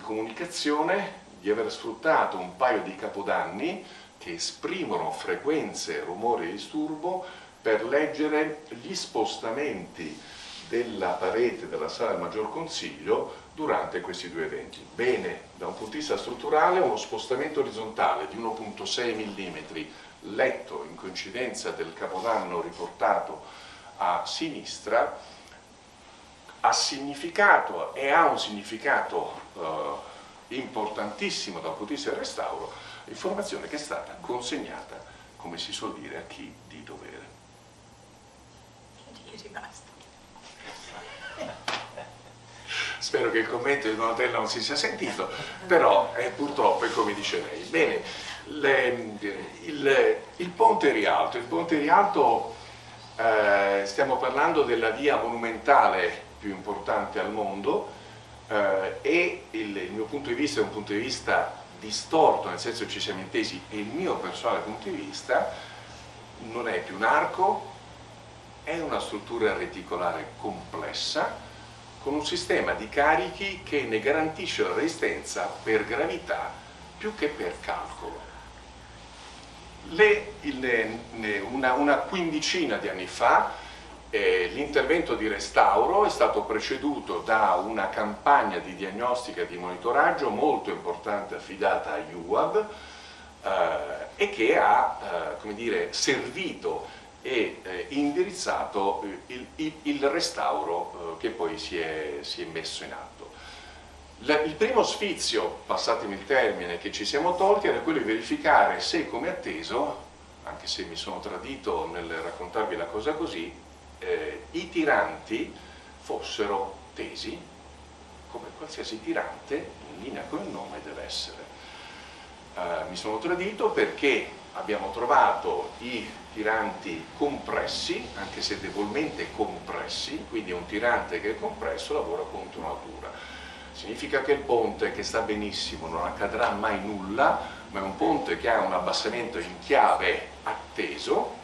comunicazione, di aver sfruttato un paio di capodanni che esprimono frequenze, rumori e disturbo per leggere gli spostamenti della parete della sala del Maggior Consiglio durante questi due eventi. Bene, da un punto di vista strutturale, uno spostamento orizzontale di 1,6 mm letto in coincidenza del capodanno riportato a sinistra ha significato e ha un significato importantissimo dal punto di vista del restauro, informazione che è stata consegnata, come si suol dire, a chi di dovere. Spero che il commento di Donatella non si sia sentito, però purtroppo è come dice lei. Bene, il Ponte Rialto. Il Ponte Rialto, stiamo parlando della via monumentale più importante al mondo e il mio punto di vista è un punto di vista distorto, nel senso che ci siamo intesi, e il mio personale punto di vista non è più un arco, è una struttura reticolare complessa con un sistema di carichi che ne garantisce la resistenza per gravità più che per calcolo. Una quindicina di anni fa l'intervento di restauro è stato preceduto da una campagna di diagnostica e di monitoraggio molto importante affidata a UAV e che ha servito e indirizzato il restauro che poi si è messo in atto. Il primo sfizio, passatemi il termine, che ci siamo tolti era quello di verificare se, come atteso, anche se mi sono tradito nel raccontarvi la cosa così, i tiranti fossero tesi come qualsiasi tirante in linea con il nome deve essere. Mi sono tradito perché abbiamo trovato i tiranti compressi, anche se debolmente compressi, quindi un tirante che è compresso lavora con tonatura. Significa che il ponte, che sta benissimo, non accadrà mai nulla, ma è un ponte che ha un abbassamento in chiave atteso,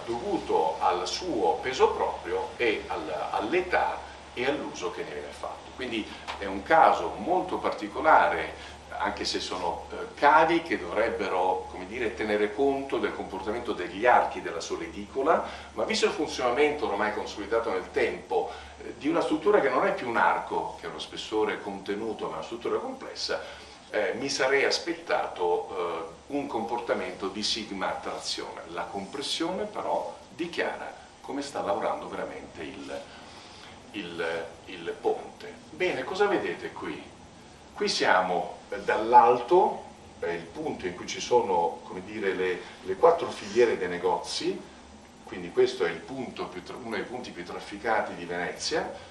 dovuto al suo peso proprio e all'età e all'uso che ne viene fatto. Quindi è un caso molto particolare, anche se sono cavi che dovrebbero, come dire, tenere conto del comportamento degli archi della sola edicola, ma visto il funzionamento ormai consolidato nel tempo di una struttura che non è più un arco, che ha uno spessore contenuto ma è una struttura complessa, mi sarei aspettato un comportamento di sigma trazione. La compressione però dichiara come sta lavorando veramente il ponte. Bene, cosa vedete qui? Qui siamo dall'alto, il punto in cui ci sono, come dire, le 4 filiere dei negozi, quindi questo è il punto uno dei punti più trafficati di Venezia.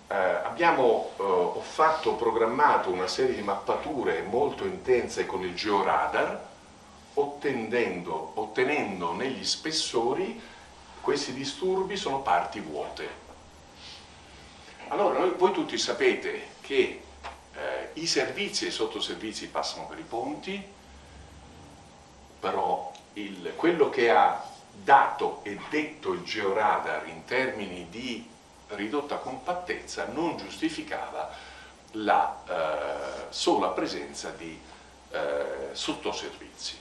Abbiamo programmato una serie di mappature molto intense con il georadar, ottenendo negli spessori questi disturbi sono parti vuote. Allora, voi tutti sapete che i servizi e i sottoservizi passano per i ponti, però quello che ha dato e detto il georadar in termini di ridotta compattezza non giustificava la sola presenza di sottoservizi.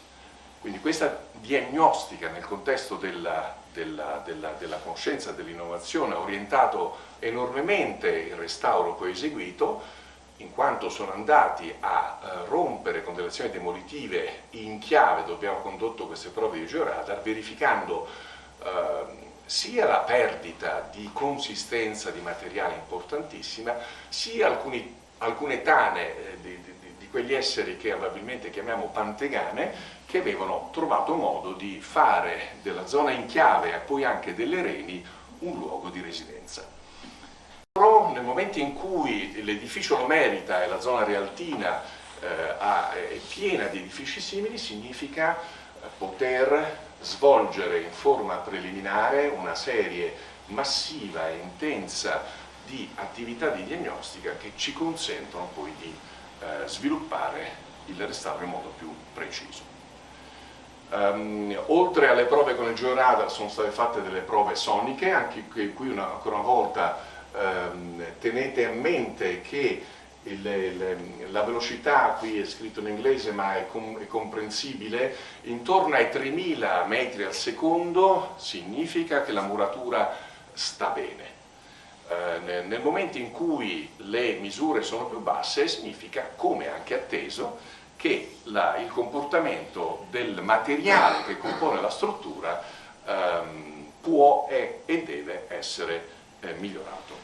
Quindi questa diagnostica nel contesto della conoscenza, dell'innovazione, ha orientato enormemente il restauro poi eseguito, in quanto sono andati a rompere con delle azioni demolitive in chiave dove abbiamo condotto queste prove di georadar, verificando sia la perdita di consistenza di materiale importantissima, sia alcune tane di quegli esseri che probabilmente chiamiamo pantegane, che avevano trovato modo di fare della zona in chiave e poi anche delle reni un luogo di residenza. momento in cui l'edificio lo merita e la zona rialtina è piena di edifici simili, significa poter svolgere in forma preliminare una serie massiva e intensa di attività di diagnostica che ci consentono poi di sviluppare il restauro in modo più preciso. Oltre alle prove con il georadar sono state fatte delle prove soniche, anche qui ancora una volta tenete a mente che la velocità, qui è scritto in inglese ma è comprensibile, intorno ai 3000 metri al secondo significa che la muratura sta bene. Nel momento in cui le misure sono più basse significa, come anche atteso, che il comportamento del materiale che compone la struttura può e deve essere migliorato.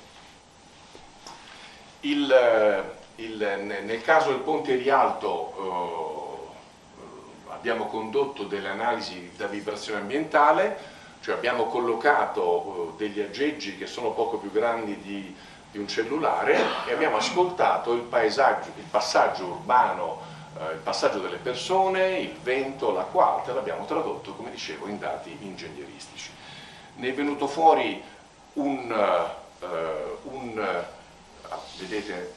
Nel caso del Ponte Rialto abbiamo condotto delle analisi da vibrazione ambientale, cioè abbiamo collocato degli aggeggi che sono poco più grandi di un cellulare e abbiamo ascoltato il passaggio urbano, il passaggio delle persone, il vento, l'acqua alta, l'abbiamo tradotto, come dicevo, in dati ingegneristici. Ne è venuto fuori vedete,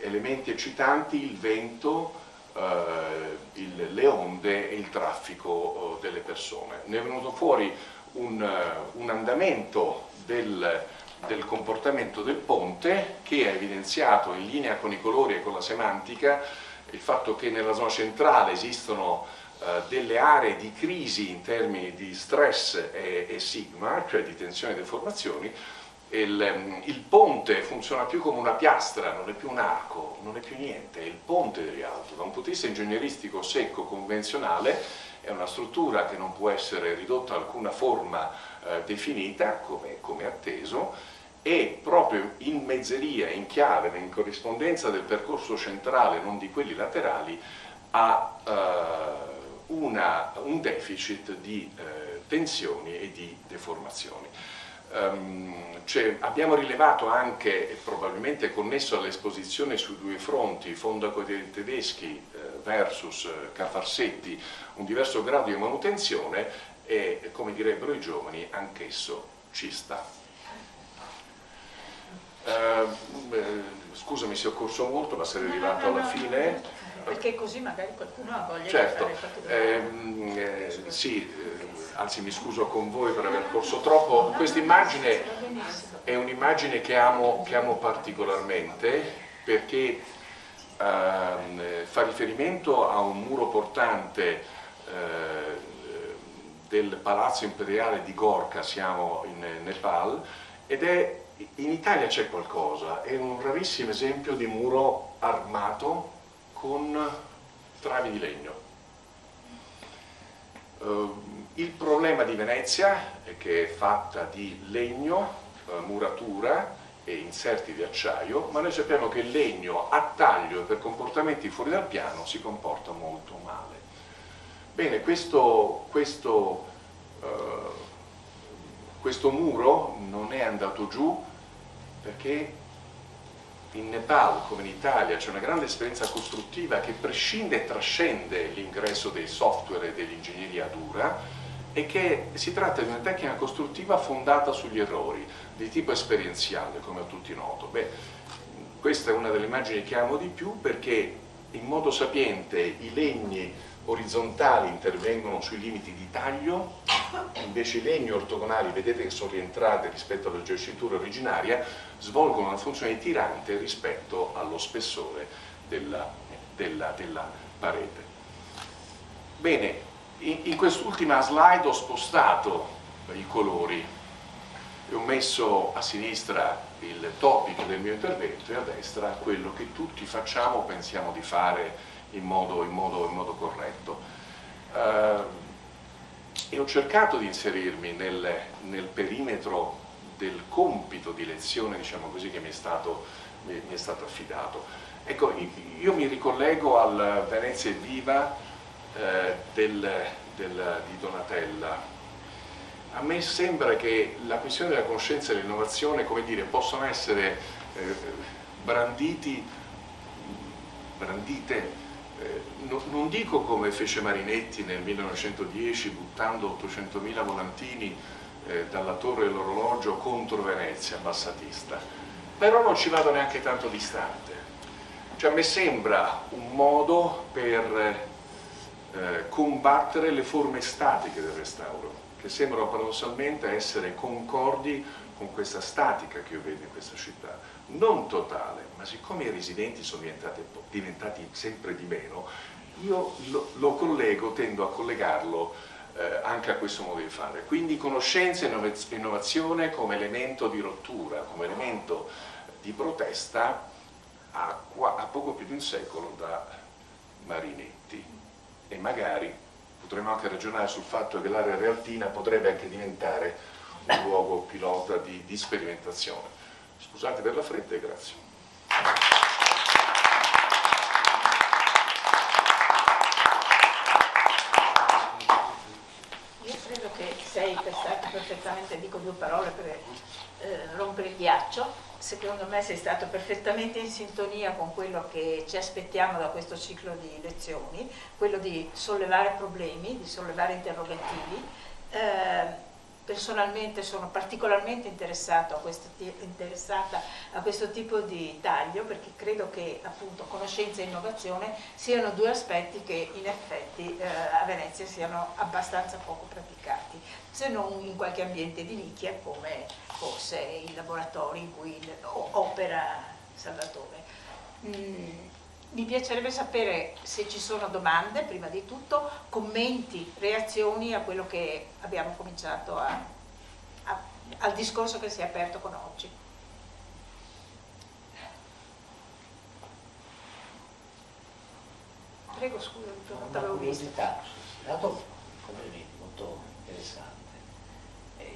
elementi eccitanti, il vento, le onde e il traffico delle persone. Ne è venuto fuori un andamento del comportamento del ponte che ha evidenziato in linea con i colori e con la semantica il fatto che nella zona centrale esistono delle aree di crisi in termini di stress e sigma, cioè di tensione e deformazioni. Il ponte funziona più come una piastra, non è più un arco, non è più niente, è il ponte del Rialto. Da un punto di vista ingegneristico secco, convenzionale, è una struttura che non può essere ridotta a alcuna forma definita, come atteso, e proprio in mezzeria, in chiave, in corrispondenza del percorso centrale, non di quelli laterali, ha un deficit di tensioni e di deformazioni. Abbiamo rilevato anche, probabilmente connesso all'esposizione sui due fronti, Fondaco dei tedeschi versus Cafarsetti, un diverso grado di manutenzione e, come direbbero i giovani, anch'esso ci sta. Scusami se ho corso molto, ma sarei arrivato alla fine. Perché così magari qualcuno ha voglia certo, di fare sì, anzi mi scuso con voi per aver corso troppo. Questa immagine è un'immagine che amo particolarmente perché fa riferimento a un muro portante del Palazzo Imperiale di Gorkha, siamo in Nepal, ed è in Italia c'è qualcosa, è un rarissimo esempio di muro armato con travi di legno. Il problema di Venezia è che è fatta di legno, muratura e inserti di acciaio, ma noi sappiamo che il legno a taglio e per comportamenti fuori dal piano si comporta molto male. Bene, questo muro non è andato giù perché in Nepal, come in Italia, c'è una grande esperienza costruttiva che prescinde e trascende l'ingresso dei software e dell'ingegneria dura e che si tratta di una tecnica costruttiva fondata sugli errori, di tipo esperienziale, come a tutti noto. Questa è una delle immagini che amo di più perché in modo sapiente i legni orizzontali intervengono sui limiti di taglio, invece i legni ortogonali, vedete che sono rientrate rispetto alla geocintura originaria, svolgono una funzione tirante rispetto allo spessore della parete. Bene, in quest'ultima slide ho spostato i colori e ho messo a sinistra il topic del mio intervento e a destra quello che tutti facciamo o pensiamo di fare in modo corretto. E ho cercato di inserirmi nel perimetro del compito di lezione, diciamo così, che mi è stato affidato. Ecco, io mi ricollego al Venezia è viva di Donatella a me sembra che la questione della conoscenza e dell'innovazione, come dire, possono essere brandite, non dico come fece Marinetti nel 1910 buttando 800.000 volantini dalla torre dell'orologio contro Venezia, Bassatista, però non ci vado neanche tanto distante. Cioè a me sembra un modo per combattere le forme statiche del restauro, che sembrano paradossalmente essere concordi con questa statica che io vedo in questa città, non totale, ma siccome i residenti sono diventati sempre di meno, io lo collego, tendo a collegarlo anche a questo modo di fare. Quindi conoscenza e innovazione come elemento di rottura, come elemento di protesta a poco più di un secolo da Marinetti, e magari potremmo anche ragionare sul fatto che l'area realtina potrebbe anche diventare un luogo pilota di sperimentazione. Scusate per la fretta e grazie. Io credo che sei stato perfettamente, dico due parole per rompere il ghiaccio. Secondo me sei stato perfettamente in sintonia con quello che ci aspettiamo da questo ciclo di lezioni, quello di sollevare problemi, di sollevare interrogativi. Personalmente sono particolarmente interessata a questo tipo di taglio, perché credo che appunto conoscenza e innovazione siano due aspetti che in effetti a Venezia siano abbastanza poco praticati, se non in qualche ambiente di nicchia come forse i laboratori in cui opera Salvatore. Mi piacerebbe sapere se ci sono domande, prima di tutto, commenti, reazioni a quello che abbiamo cominciato al discorso che si è aperto con oggi. Prego, scusa, non t'avevo visto. Dato complimenti, molto interessante.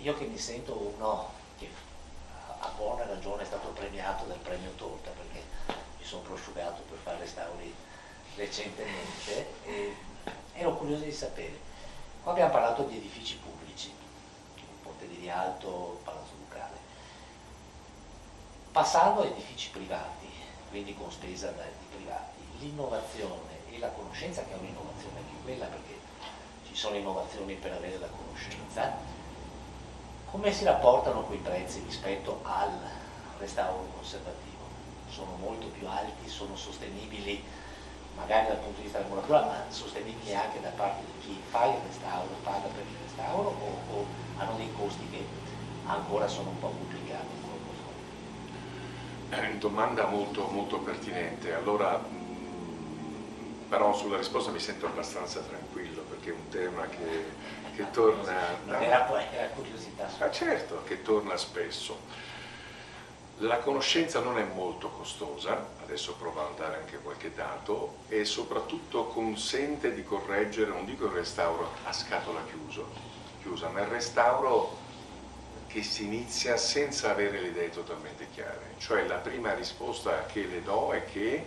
Io che mi sento uno che a buona ragione è stato premiato dal premio Torta, perché sono prosciugato per fare restauri recentemente, e ero curioso di sapere. Qua abbiamo parlato di edifici pubblici, Ponte di Rialto, Palazzo Ducale. Passando a edifici privati, quindi con spesa di privati, l'innovazione e la conoscenza, che è un'innovazione anche quella, perché ci sono innovazioni per avere la conoscenza, come si rapportano quei prezzi rispetto al restauro conservativo? Sono molto più alti, sono sostenibili magari dal punto di vista della muratura, ma sostenibili anche da parte di chi fa il restauro, paga per il restauro, o hanno dei costi che ancora sono un po' complicati? È una domanda molto, molto pertinente. Allora, però sulla risposta mi sento abbastanza tranquillo, perché è un tema che torna... Era curiosità. Certo, che torna spesso. La conoscenza non è molto costosa, adesso provo a dare anche qualche dato, e soprattutto consente di correggere, non dico il restauro a scatola chiusa, ma il restauro che si inizia senza avere le idee totalmente chiare. Cioè la prima risposta che le do è che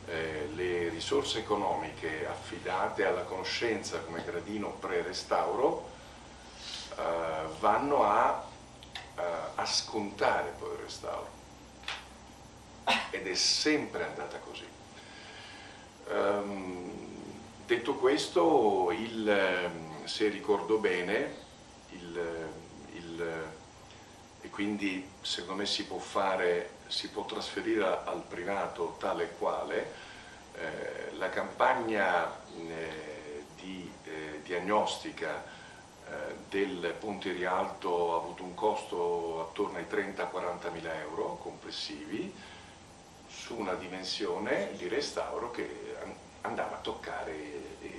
le risorse economiche affidate alla conoscenza come gradino pre-restauro vanno a scontare poi il restauro, ed è sempre andata così. Detto questo, se ricordo bene, e quindi secondo me si può trasferire al privato tale e quale, la campagna di diagnostica del Ponte Rialto ha avuto un costo attorno ai 30-40 mila euro complessivi, su una dimensione di restauro che andava a toccare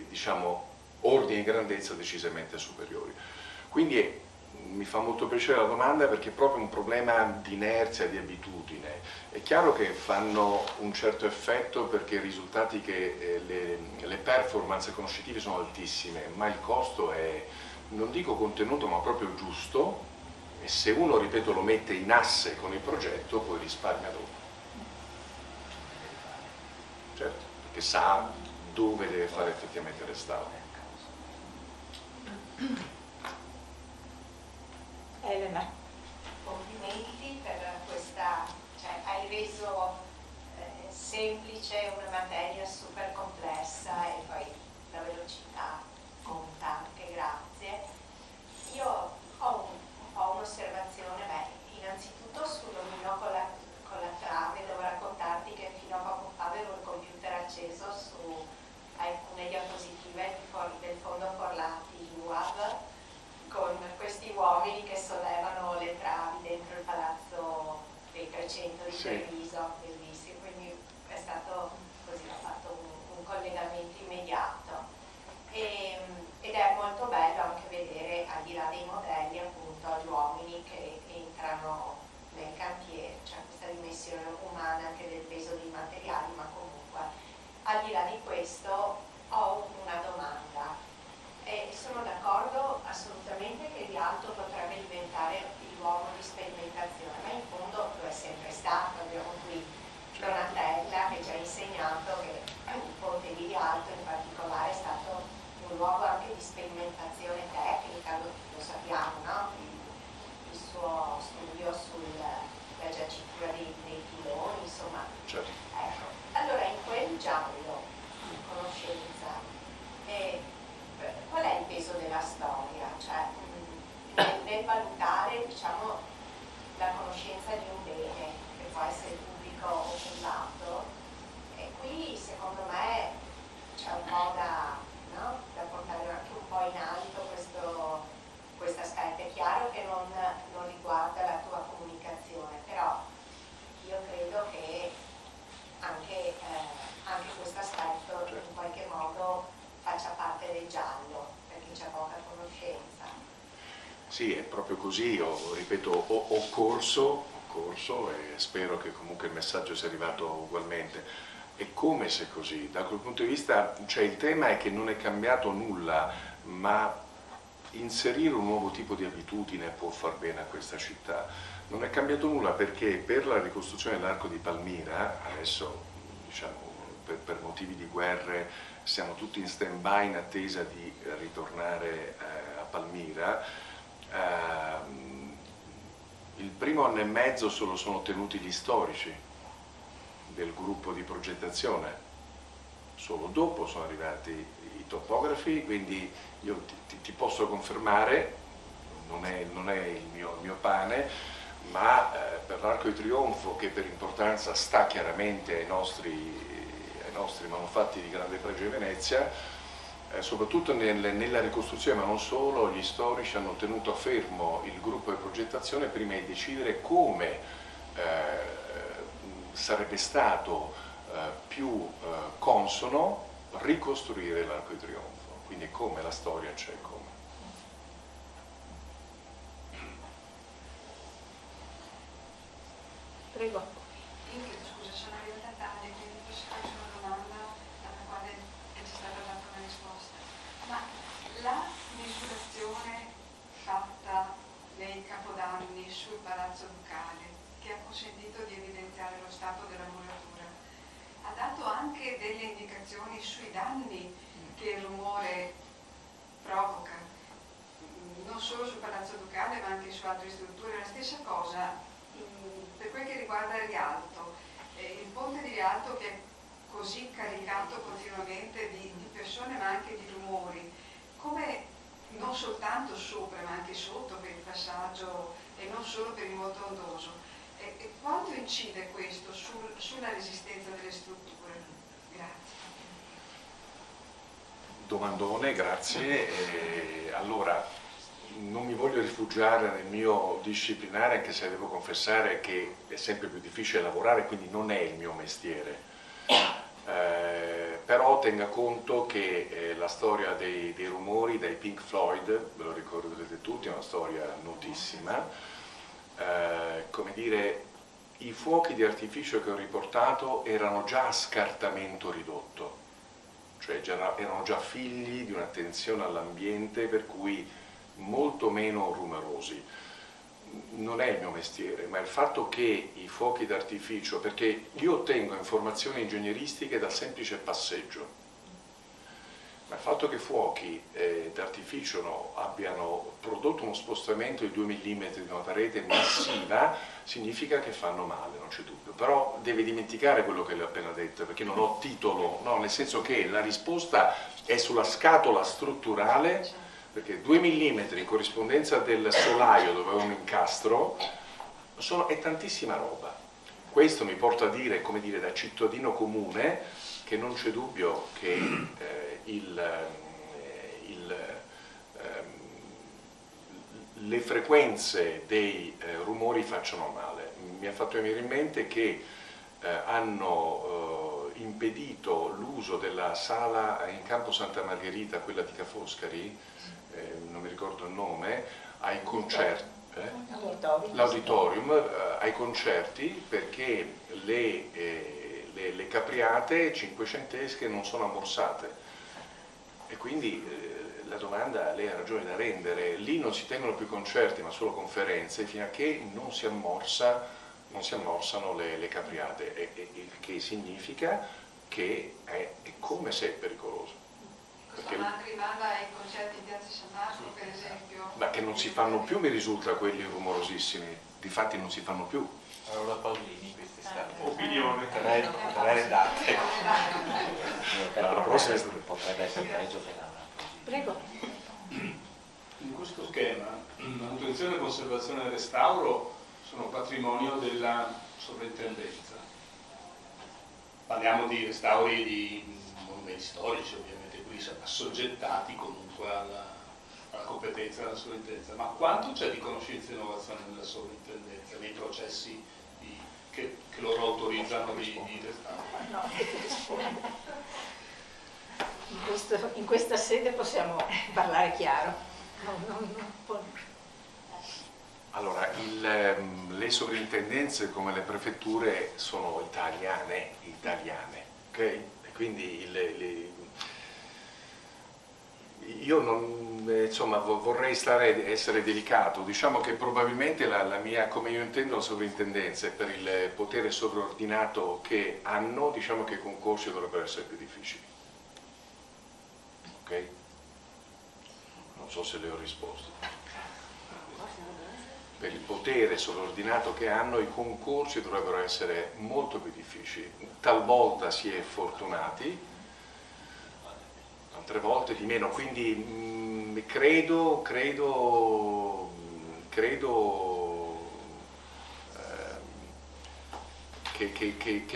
diciamo ordini di grandezza decisamente superiori. Quindi mi fa molto piacere la domanda, perché è proprio un problema di inerzia, di abitudine. È chiaro che fanno un certo effetto, perché i risultati le performance conoscitive sono altissime, ma il costo è, non dico contenuto, ma proprio giusto, e se uno, ripeto, lo mette in asse con il progetto, poi risparmia dopo. Certo, perché sa dove deve fare effettivamente il restauro. Elena. Complimenti per questa, cioè hai reso semplice una materia super complessa e poi la velocità conta, anche grazie. Io ho un po' un'osservazione, innanzitutto sull'omino con la trave, devo raccontarti che fino a poco fa avevo il computer acceso su alcune diapositive del fondo Forlati UAV con questi uomini che sollevano le travi dentro il palazzo dei 300 di Treviso, bellissimo, quindi è stato così, ho fatto un collegamento immediato ed è molto bello anche vedere al di là dei modelli appunto gli uomini che entrano nel cantiere, cioè questa dimensione umana anche del peso dei materiali, ma comunque al di là di questo ho una domanda. Sono d'accordo assolutamente che Rialto potrebbe diventare l'uomo di sperimentazione, ma in fondo lo è sempre stato. Abbiamo qui Donatella che ci ha insegnato che il ponte di Rialto in particolare è stato un luogo anche di sperimentazione tecnica, lo sappiamo, no? Il suo studio sulla giacitura dei piloni, insomma. Certo. Ecco. Allora in quel giallo di conoscenza qual è il peso della storia? Cioè, nel valutare, diciamo, la conoscenza di un bene, che può essere pubblico o privato, e qui secondo me c'è un po' da portare anche un po' in alto questo aspetto. È chiaro che non riguarda la tua comunicazione, però io credo che anche questo aspetto in qualche modo faccia parte del giallo, perché c'è poca conoscenza. Sì, è proprio così, ripeto, ho corso e spero che comunque il messaggio sia arrivato ugualmente. E come se così? Da quel punto di vista, cioè il tema è che non è cambiato nulla, ma inserire un nuovo tipo di abitudine può far bene a questa città. Non è cambiato nulla perché per la ricostruzione dell'Arco di Palmira, adesso diciamo per motivi di guerre siamo tutti in stand-by in attesa di ritornare a Palmira. Il primo anno e mezzo solo sono tenuti gli storici del gruppo di progettazione, solo dopo sono arrivati i topografi, quindi io ti posso confermare, non è il mio pane, ma per l'Arco di Trionfo, che per importanza sta chiaramente ai nostri manufatti di grande pregio di Venezia, soprattutto nella ricostruzione, ma non solo, gli storici hanno tenuto a fermo il gruppo di progettazione prima di decidere come sarebbe stato più consono ricostruire l'Arco di Trionfo, quindi come la storia c'è come. Prego. Io chiedo scusa, sono arrivata tardi, quindi posso fare una domanda alla quale è già stata data una risposta. Ma la misurazione fatta nei capodanni sul Palazzo Ducale, che ha consentito di evidenziare lo stato della muratura, ha dato anche delle indicazioni sui danni che il rumore provoca, non solo sul Palazzo Ducale ma anche su altre strutture. La stessa cosa per quel che riguarda il Rialto, il ponte di Rialto che è così caricato continuamente di persone ma anche di rumori, come non soltanto sopra ma anche sotto per il passaggio e non solo per il moto ondoso, e quanto incide questo sulla resistenza delle strutture? Grazie. Domandone, grazie. Allora, non mi voglio rifugiare nel mio disciplinare, anche se devo confessare che è sempre più difficile lavorare, quindi non è il mio mestiere. Però tenga conto che la storia dei rumori dai Pink Floyd, ve lo ricorderete tutti, è una storia notissima. Come dire, i fuochi di artificio che ho riportato erano già a scartamento ridotto, cioè erano già figli di un'attenzione all'ambiente per cui molto meno rumorosi. Non è il mio mestiere, ma il fatto che i fuochi d'artificio, perché io ottengo informazioni ingegneristiche dal semplice passeggio, Ma il fatto che fuochi d'artificio abbiano prodotto uno spostamento di 2 mm di una parete massiva significa che fanno male, non c'è dubbio. Però deve dimenticare quello che le ho appena detto, perché non ho titolo, no, nel senso che la risposta è sulla scatola strutturale, perché 2 mm in corrispondenza del solaio dove è un incastro è tantissima roba. Questo mi porta a dire, come dire, da cittadino comune, che non c'è dubbio che le frequenze dei rumori facciano male. Mi ha fatto venire in mente che hanno impedito l'uso della sala in Campo Santa Margherita, quella di Ca' Foscari, non mi ricordo il nome, ai concerti. L'auditorium ai concerti, perché le capriate cinquecentesche non sono ammorsate, e quindi la domanda, lei ha ragione da rendere, lì non si tengono più concerti ma solo conferenze fino a che non si ammorsano le capriate, il che significa che è come se è pericoloso. Perché rimanda ai concerti in Piazza San Marco, per esempio. Ma che non si fanno più, mi risulta, quelli rumorosissimi, difatti non si fanno più. Allora Paolini quest'estate. Opinione. Tre date. La prossima potrebbe essere peggio che la Prego. In questo schema, manutenzione, conservazione e restauro sono patrimonio della sovrintendenza. Parliamo di restauri di monumenti storici, ovviamente, quindi assoggettati comunque alla competenza della sovrintendenza. Ma quanto c'è di conoscenza e innovazione nella sovrintendenza, nei processi che loro autorizzano di restauro? No. In questa sede possiamo parlare chiaro. Allora, le sovrintendenze come le prefetture sono italiane, ok? E quindi io non, insomma, vorrei essere delicato. Diciamo che probabilmente la mia, come io intendo la sovrintendenza, per il potere sovraordinato che hanno, diciamo che i concorsi dovrebbero essere più difficili. Ok? Non so se le ho risposto. Per il potere sovraordinato che hanno, i concorsi dovrebbero essere molto più difficili. Talvolta si è fortunati, altre volte di meno, quindi credo che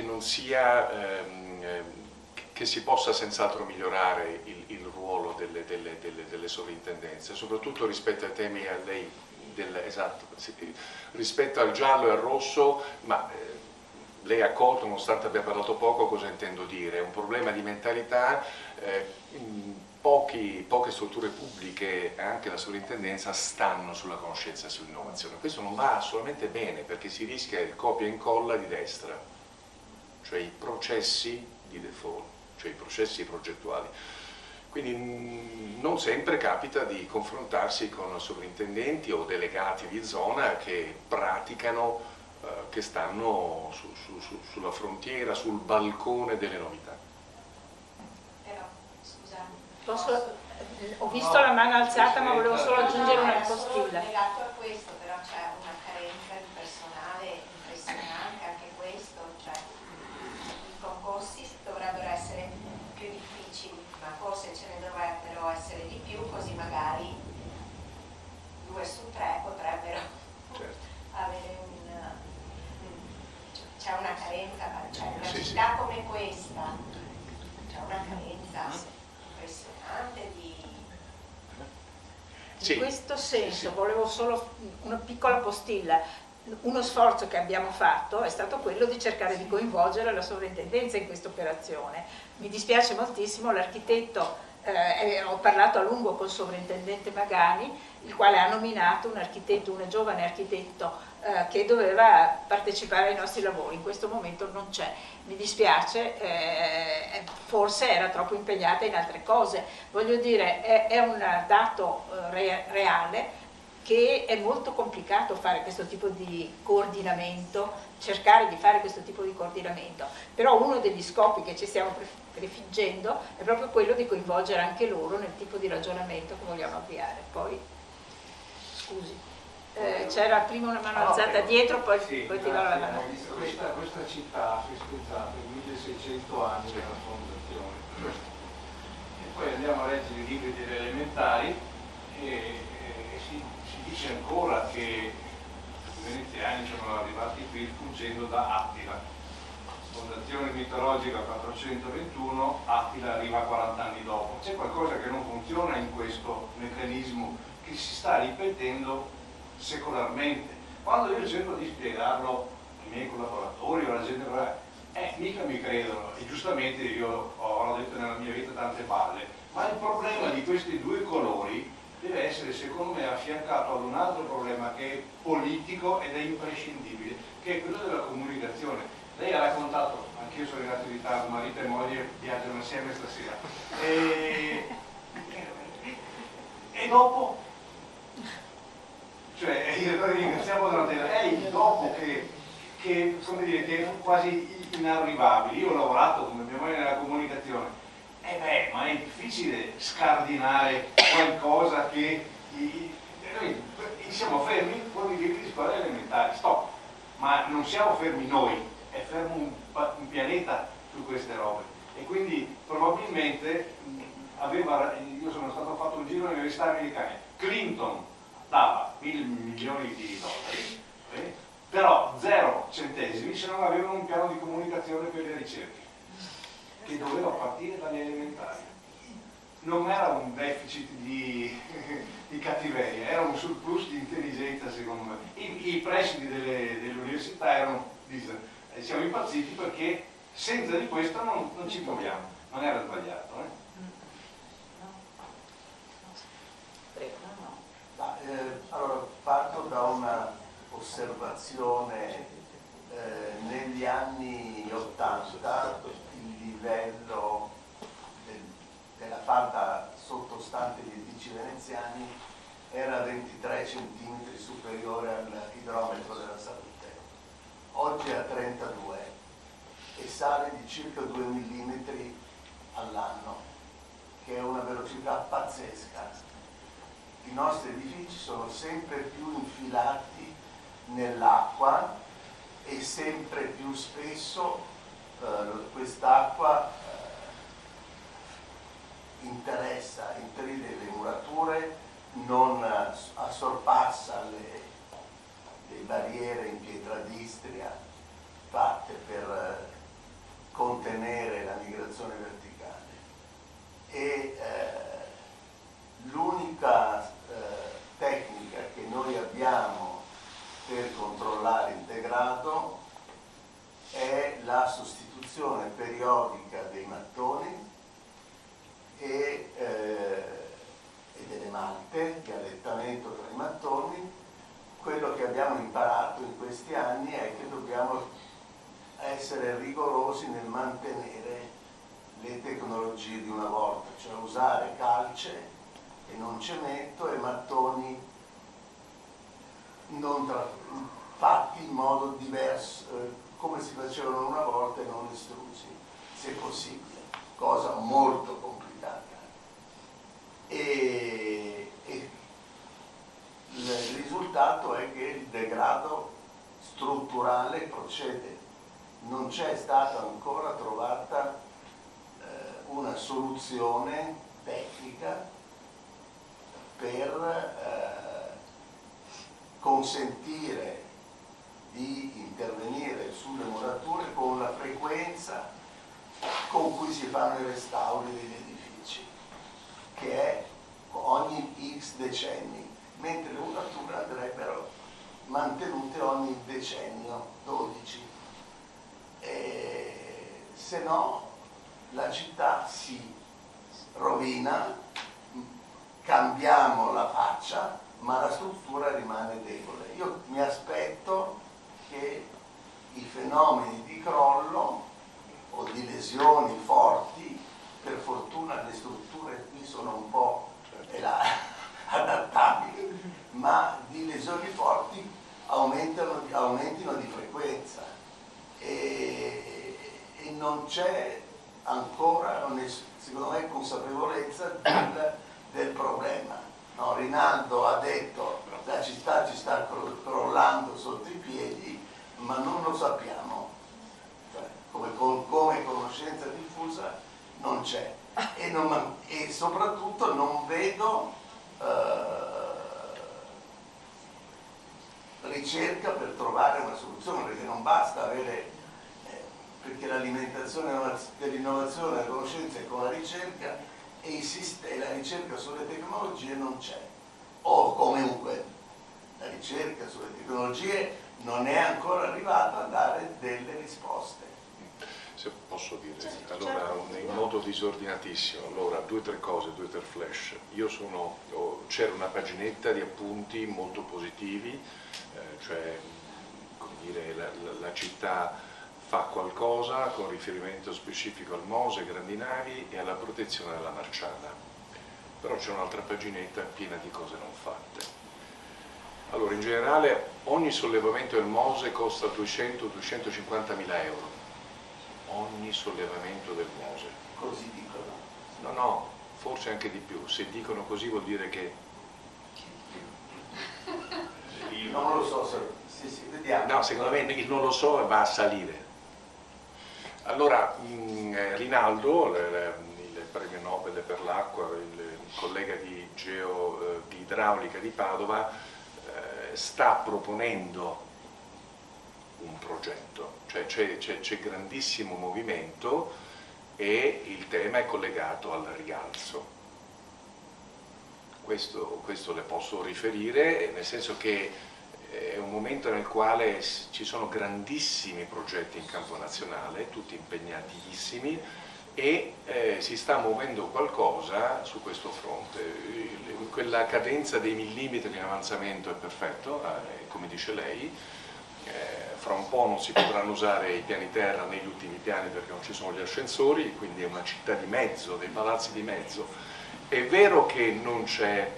non sia, che si possa senz'altro migliorare il ruolo delle sovrintendenze, soprattutto rispetto ai temi a lei, esatto, rispetto al giallo e al rosso, ma lei ha colto, nonostante abbia parlato poco, cosa intendo dire. È un problema di mentalità, poche strutture pubbliche, anche la sovrintendenza, stanno sulla conoscenza e sull'innovazione. Questo non va assolutamente bene, perché si rischia il copia e incolla di destra, cioè i processi di default, cioè i processi progettuali. Quindi non sempre capita di confrontarsi con sovrintendenti o delegati di zona che praticano, che stanno sulla frontiera, sul balcone delle novità. Però, scusami, Ho visto la mano alzata, ma volevo solo aggiungere una postilla. Legato a questo, però c'è una carenza di personale impressionante, anche questo, cioè i concorsi dovrebbero essere più difficili, ma forse ce ne dovrebbero essere di più, così magari 2 su 3 potrebbero avere c'è una carenza, cioè una città come questa, c'è una carenza impressionante di... In questo senso volevo solo una piccola postilla. Uno sforzo che abbiamo fatto è stato quello di cercare di coinvolgere la sovrintendenza in questa operazione. Mi dispiace moltissimo, l'architetto, ho parlato a lungo col sovrintendente Magani, il quale ha nominato un architetto, un giovane architetto che doveva partecipare ai nostri lavori. In questo momento non c'è, mi dispiace, forse era troppo impegnata in altre cose. Voglio dire, è un dato reale che è molto complicato fare questo tipo di coordinamento, cercare di fare questo tipo di coordinamento, però uno degli scopi che ci stiamo prefiggendo è proprio quello di coinvolgere anche loro nel tipo di ragionamento che vogliamo avviare. Poi, scusi, c'era prima una mano alzata dietro, poi ti do la mano. Questa città ha festeggiato i 1600 anni della fondazione, e poi andiamo a leggere i libri delle elementari e si dice ancora che i veneziani sono arrivati qui fuggendo da Attila. Fondazione mitologica 421, Attila arriva 40 anni dopo. C'è qualcosa che non funziona in questo meccanismo che si sta ripetendo secolarmente. Quando io cerco di spiegarlo ai miei collaboratori o alla gente, mica mi credono, e giustamente io ho detto nella mia vita tante balle, ma il problema di questi due colori deve essere, secondo me, affiancato ad un altro problema che è politico ed è imprescindibile, che è quello della comunicazione. Lei ha raccontato, anch'io sono arrivato in ritardo, marito e moglie viaggiano assieme stasera, e dopo? Cioè, ringraziamo Donatella, è il dopo che come dire, che è quasi inarrivabile. Io ho lavorato come mia moglie nella comunicazione, ma è difficile scardinare qualcosa che noi siamo fermi con i libri di scuola elementare, stop, ma non siamo fermi noi, è fermo un pianeta su queste robe, e quindi probabilmente io sono stato fatto un giro nelle università americane, Clinton dava $1.000 milioni, però 0 centesimi se non avevano un piano di comunicazione per le ricerche, che doveva partire dalle elementari. Non era un deficit di cattiveria, era un surplus di intelligenza, secondo me. I presidi delle università erano, siamo impazziti perché senza di questo non ci muoviamo. Non era sbagliato, Allora, parto da una osservazione. Negli anni 80 il livello della falda sottostante gli edifici veneziani era 23 cm superiore all'idrometro della salute. Oggi è a 32 e sale di circa 2 mm all'anno, che è una velocità pazzesca. I nostri edifici sono sempre più infilati nell'acqua e sempre più spesso quest'acqua intride le murature, non sorpassa le barriere in pietra d'Istria fatte per contenere la migrazione verticale. E l'unica tecnica che noi abbiamo per controllare il degrado è la sostituzione periodica dei mattoni e delle malte, di allettamento tra i mattoni. Quello che abbiamo imparato in questi anni è che dobbiamo essere rigorosi nel mantenere le tecnologie di una volta, cioè usare calce e non cemento e mattoni fatti in modo diverso, come si facevano una volta, e non estrusi, se possibile, cosa molto complicata. E il risultato è che il degrado strutturale procede. Non c'è stata ancora trovata una soluzione tecnica per consentire di intervenire sulle murature con la frequenza con cui si fanno i restauri degli edifici, che è ogni X decenni, mentre le murature andrebbero mantenute ogni decennio, 12. Se no la città si rovina, cambiamo la faccia, ma la struttura rimane debole. Io mi aspetto che i fenomeni di crollo o di lesioni forti, per fortuna le strutture qui sono un po' adattabili, ma di frequenza e non c'è ancora, secondo me, consapevolezza del problema. No, Rinaldo ha detto la città ci sta crollando sotto i piedi, ma non lo sappiamo, cioè, come conoscenza diffusa non c'è e soprattutto non vedo ricerca per trovare una soluzione, perché non basta avere, perché l'alimentazione dell'innovazione, della conoscenza è con la ricerca e la ricerca sulle tecnologie non c'è, o comunque la ricerca sulle tecnologie non è ancora arrivata a dare delle risposte. Se posso dire, allora in modo disordinatissimo, allora 2 o 3 cose, 2 o 3 flash. C'era una paginetta di appunti molto positivi, cioè come dire, la città fa qualcosa con riferimento specifico al Mose, ai grandi navi e alla protezione della Marciana. Però c'è un'altra paginetta piena di cose non fatte. Allora, in generale, ogni sollevamento del Mose costa 200-250 mila euro. Ogni sollevamento del Mose. Così dicono. No, forse anche di più. Se dicono così vuol dire che... Non lo so, sì, vediamo. No, secondo me il non lo so va a salire. Allora, Rinaldo, il premio Nobel per l'acqua, il collega di idraulica di Padova, sta proponendo un progetto, cioè c'è grandissimo movimento e il tema è collegato al rialzo. Questo le posso riferire, nel senso che è un momento nel quale ci sono grandissimi progetti in campo nazionale, tutti impegnatissimi, e si sta muovendo qualcosa su questo fronte. Quella cadenza dei millimetri in avanzamento è perfetto, come dice lei. Fra un po' non si potranno usare i piani terra negli ultimi piani perché non ci sono gli ascensori, quindi è una città di mezzo, dei palazzi di mezzo. È vero che non c'è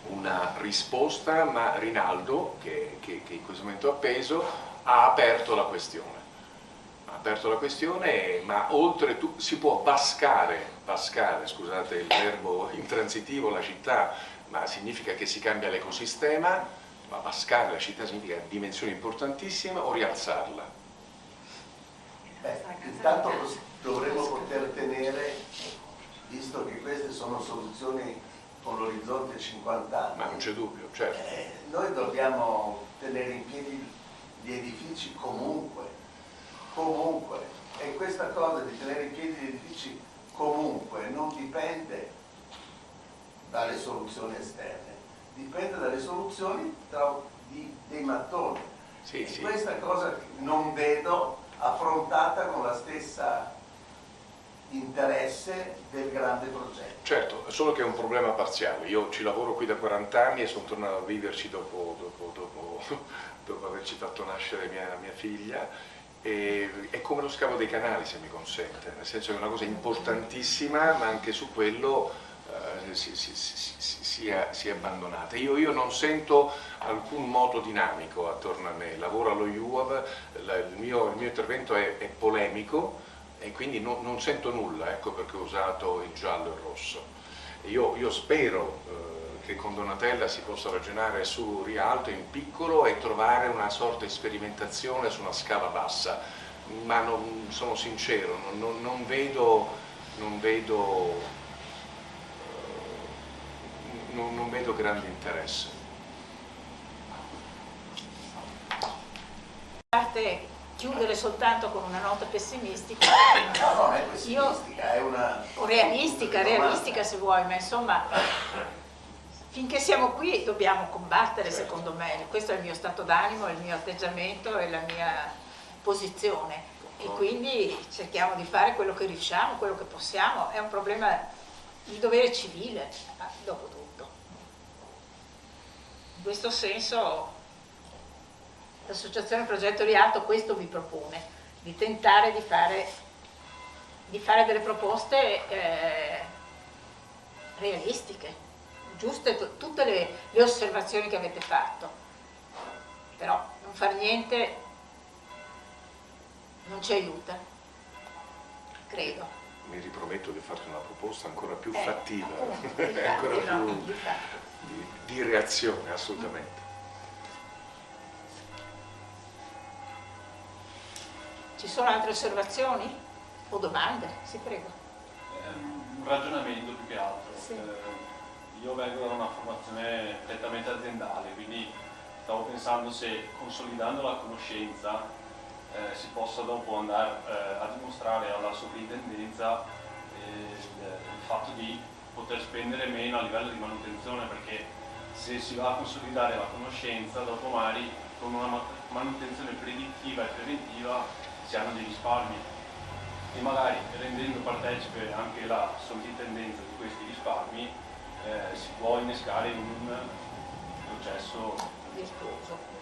una risposta, ma Rinaldo, che in questo momento è appeso, ha aperto la questione. Ma oltretutto si può vascare, scusate il verbo intransitivo, la città, ma significa che si cambia l'ecosistema, ma vascare la città significa dimensioni importantissime o rialzarla? Intanto dovremmo poter tenere, visto che queste sono soluzioni con l'orizzonte 50 anni. Ma non c'è dubbio, certo. Noi dobbiamo tenere in piedi gli edifici comunque, e questa cosa di tenere in piedi gli edifici comunque non dipende dalle soluzioni esterne, dipende dalle soluzioni dei mattoni. Sì. Questa cosa non vedo affrontata con la stessa interesse del grande progetto. Certo, solo che è un problema parziale. Io ci lavoro qui da 40 anni e sono tornato a viverci dopo averci fatto nascere mia figlia. È come lo scavo dei canali, se mi consente, nel senso che è una cosa importantissima, ma anche su quello si è abbandonata. Io non sento alcun moto dinamico attorno a me, lavoro allo IUAV, il mio intervento è polemico e quindi non sento nulla, ecco perché ho usato il giallo e il rosso. Io spero che con Donatella si possa ragionare su rialto in piccolo e trovare una sorta di sperimentazione su una scala bassa, ma sono sincero, non vedo grande interesse. Parte chiudere soltanto con una nota pessimistica. No, non è pessimistica, è una... realistica se vuoi, ma insomma finché siamo qui dobbiamo combattere, secondo me. Questo è il mio stato d'animo, il mio atteggiamento e la mia posizione, e quindi cerchiamo di fare quello che riusciamo, quello che possiamo. È un problema di dovere civile, dopo tutto. In questo senso l'associazione Progetto Rialto questo vi propone, di tentare di fare delle proposte realistiche, giuste tutte le osservazioni che avete fatto, però non far niente non ci aiuta, credo. Mi riprometto di farti una proposta ancora più fattiva, Infatti, ancora no, più infatti. di reazione, assolutamente. Ci sono altre osservazioni o domande? Si prego. Un ragionamento più che altro. Sì. Io vengo da una formazione prettamente aziendale, quindi stavo pensando se consolidando la conoscenza si possa dopo andare a dimostrare alla sovrintendenza il fatto di poter spendere meno a livello di manutenzione, perché se si va a consolidare la conoscenza, dopo magari con una manutenzione predittiva e preventiva si hanno dei risparmi e magari rendendo partecipe anche la sovrintendenza di questi risparmi si può innescare in un processo Virtuoso.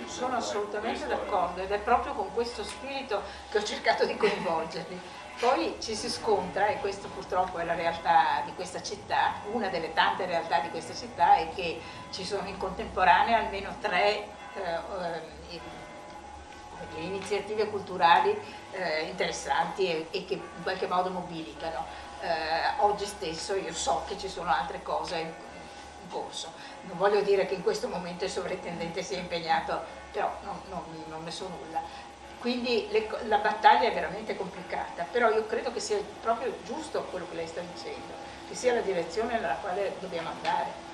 Sono assolutamente d'accordo ed è proprio con questo spirito che ho cercato di coinvolgerli. Poi ci si scontra, e questo purtroppo è la realtà di questa città, una delle tante realtà di questa città, è che ci sono in contemporanea almeno 3 iniziative culturali interessanti e che in qualche modo mobilitano. Oggi stesso io so che ci sono altre cose in corso. Non voglio dire che in questo momento il sovrintendente sia impegnato, però non ne so nulla. Quindi la battaglia è veramente complicata, però io credo che sia proprio giusto quello che lei sta dicendo, che sia la direzione nella quale dobbiamo andare.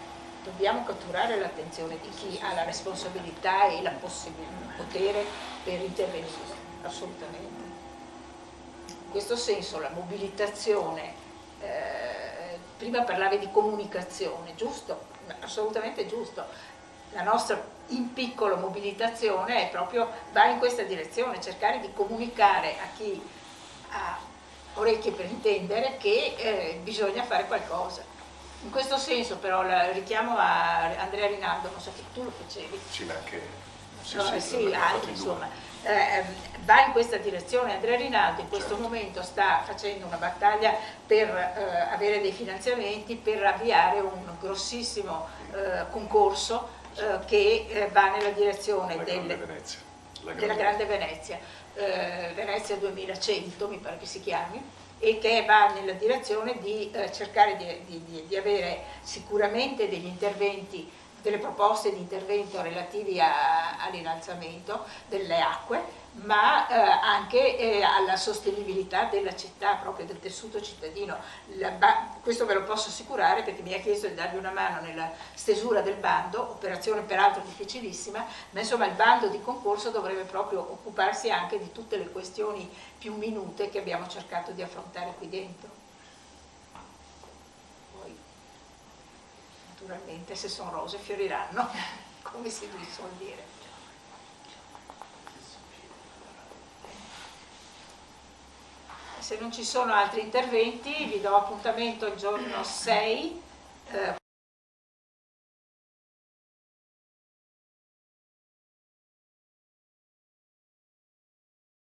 Dobbiamo catturare l'attenzione di chi ha la responsabilità e il potere per intervenire, assolutamente. In questo senso la mobilitazione, prima parlavi di comunicazione, giusto? Assolutamente giusto. La nostra in piccolo mobilitazione è proprio, va in questa direzione, cercare di comunicare a chi ha orecchie per intendere che bisogna fare qualcosa. In questo senso però richiamo a Andrea Rinaldo, non so che tu lo facevi. Sì, ma anche Sì, altri insomma. Va in questa direzione. Andrea Rinaldi in questo momento sta facendo una battaglia per avere dei finanziamenti per avviare un grossissimo concorso che va nella direzione della Grande Venezia, Venezia 2100 mi pare che si chiami, e che va nella direzione di cercare di avere sicuramente degli interventi, delle proposte di intervento relativi all'innalzamento delle acque, ma anche alla sostenibilità della città, proprio del tessuto cittadino. Questo ve lo posso assicurare perché mi ha chiesto di dargli una mano nella stesura del bando, operazione peraltro difficilissima, ma insomma il bando di concorso dovrebbe proprio occuparsi anche di tutte le questioni più minute che abbiamo cercato di affrontare qui dentro. Poi, naturalmente, se sono rose fioriranno, come si suol dire. Se non ci sono altri interventi vi do appuntamento il giorno 6